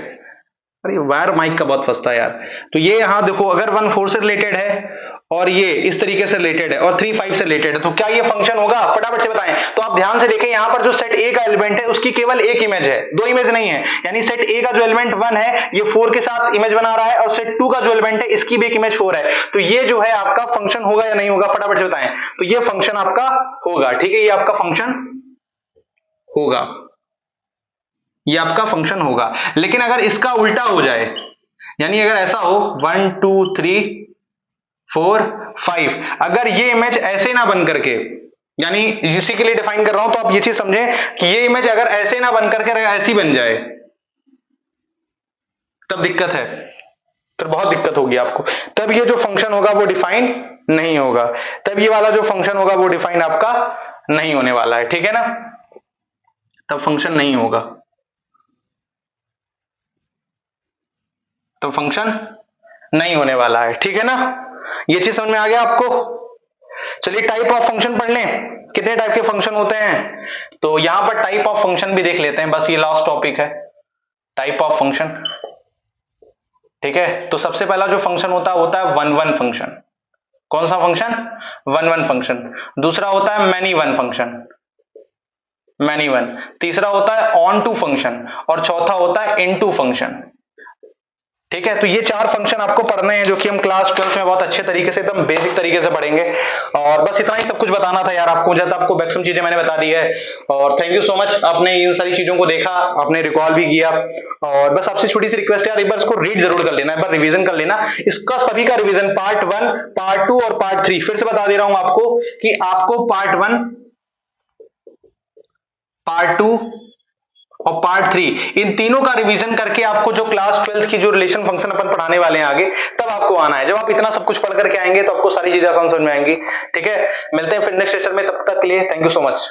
अरे वायर माइक का बहुत फंसता है यार, तो ये यहां देखो अगर 1 4 से रिलेटेड है और ये इस तरीके से रिलेटेड है और 3 5 से रिलेटेड है, तो क्या ये फंक्शन होगा? फटाफट से बताएं। तो आप ध्यान से देखें, यहां पर जो सेट ए का एलिमेंट है उसकी केवल एक इमेज है, दो इमेज नहीं है, यानी सेट ए का जो एलिमेंट 1 है ये 4 के साथ इमेज बना रहा है और सेट 2 का जो एलिमेंट है इसकी भी एक इमेज 4 है। तो ये जो है आपका फंक्शन होगा या नहीं होगा? फटाफट से बताएं। तो ये फंक्शन आपका होगा। ठीक है, ये आपका फंक्शन होगा, ये आपका फंक्शन होगा। लेकिन अगर इसका उल्टा हो जाए, यानी अगर ऐसा हो 1 2 3 4 5, अगर ये इमेज ऐसे ना बन करके, यानी इसी के लिए डिफाइन कर रहा हूं, तो आप ये चीज समझें कि ये इमेज अगर ऐसे ना बन करके ऐसी बन जाए तब दिक्कत है, फिर बहुत दिक्कत होगी आपको। तब ये जो फंक्शन होगा वो डिफाइन नहीं होगा, तब ये वाला जो फंक्शन होगा वो डिफाइन आपका नहीं होने वाला है। ठीक है ना, तब फंक्शन नहीं होगा, तो फंक्शन नहीं होने वाला है। ठीक है ना, ये चीज समझ में आ गया आपको? चलिए टाइप ऑफ फंक्शन पढ़ लें, कितने टाइप के फंक्शन होते हैं। तो यहां पर टाइप ऑफ फंक्शन भी देख लेते हैं, बस ये लास्ट टॉपिक है, टाइप ऑफ फंक्शन। ठीक है, तो सबसे पहला जो फंक्शन होता है 1 1 फंक्शन। कौन सा फंक्शन? 1 1 फंक्शन। दूसरा होता है many one function, many one. तीसरा होता है ऑन टू फंक्शन और चौथा होता है इनटू फंक्शन। ठीक है, तो ये 4 फंक्शन आपको पढ़ने हैं जो कि हम क्लास 12 में बहुत अच्छे तरीके से एकदम बेसिक तरीके से पढ़ेंगे। और बस इतना ही सब कुछ बताना था यार आपको, जब आपको मैक्सिमम चीजें मैंने बता दी है। और थैंक यू सो मच, आपने इन सारी चीजों को देखा, आपने रिकॉल भी किया। और बस आपसे छोटी सी रिक्वेस्ट है यार, एक बार इसको रीड जरूर कर लेना, एक बार रिवीजन कर लेना इसका, सभी का रिवीजन पार्ट 1 पार्ट 2 और पार्ट 3। फिर से बता दे रहा हूं आपको कि आपको पार्ट 1 पार्ट 2 और पार्ट 3 इन तीनों का रिवीजन करके आपको जो क्लास 12 की जो रिलेशन फंक्शन अपन पढ़ाने वाले हैं आगे, तब आपको आना है। जब आप इतना सब कुछ पढ़ करके आएंगे तो आपको सारी चीजें आसान समझ में आएंगी। ठीक है, मिलते हैं फिर नेक्स्ट सेशन में, तब तक के लिए थैंक यू सो मच।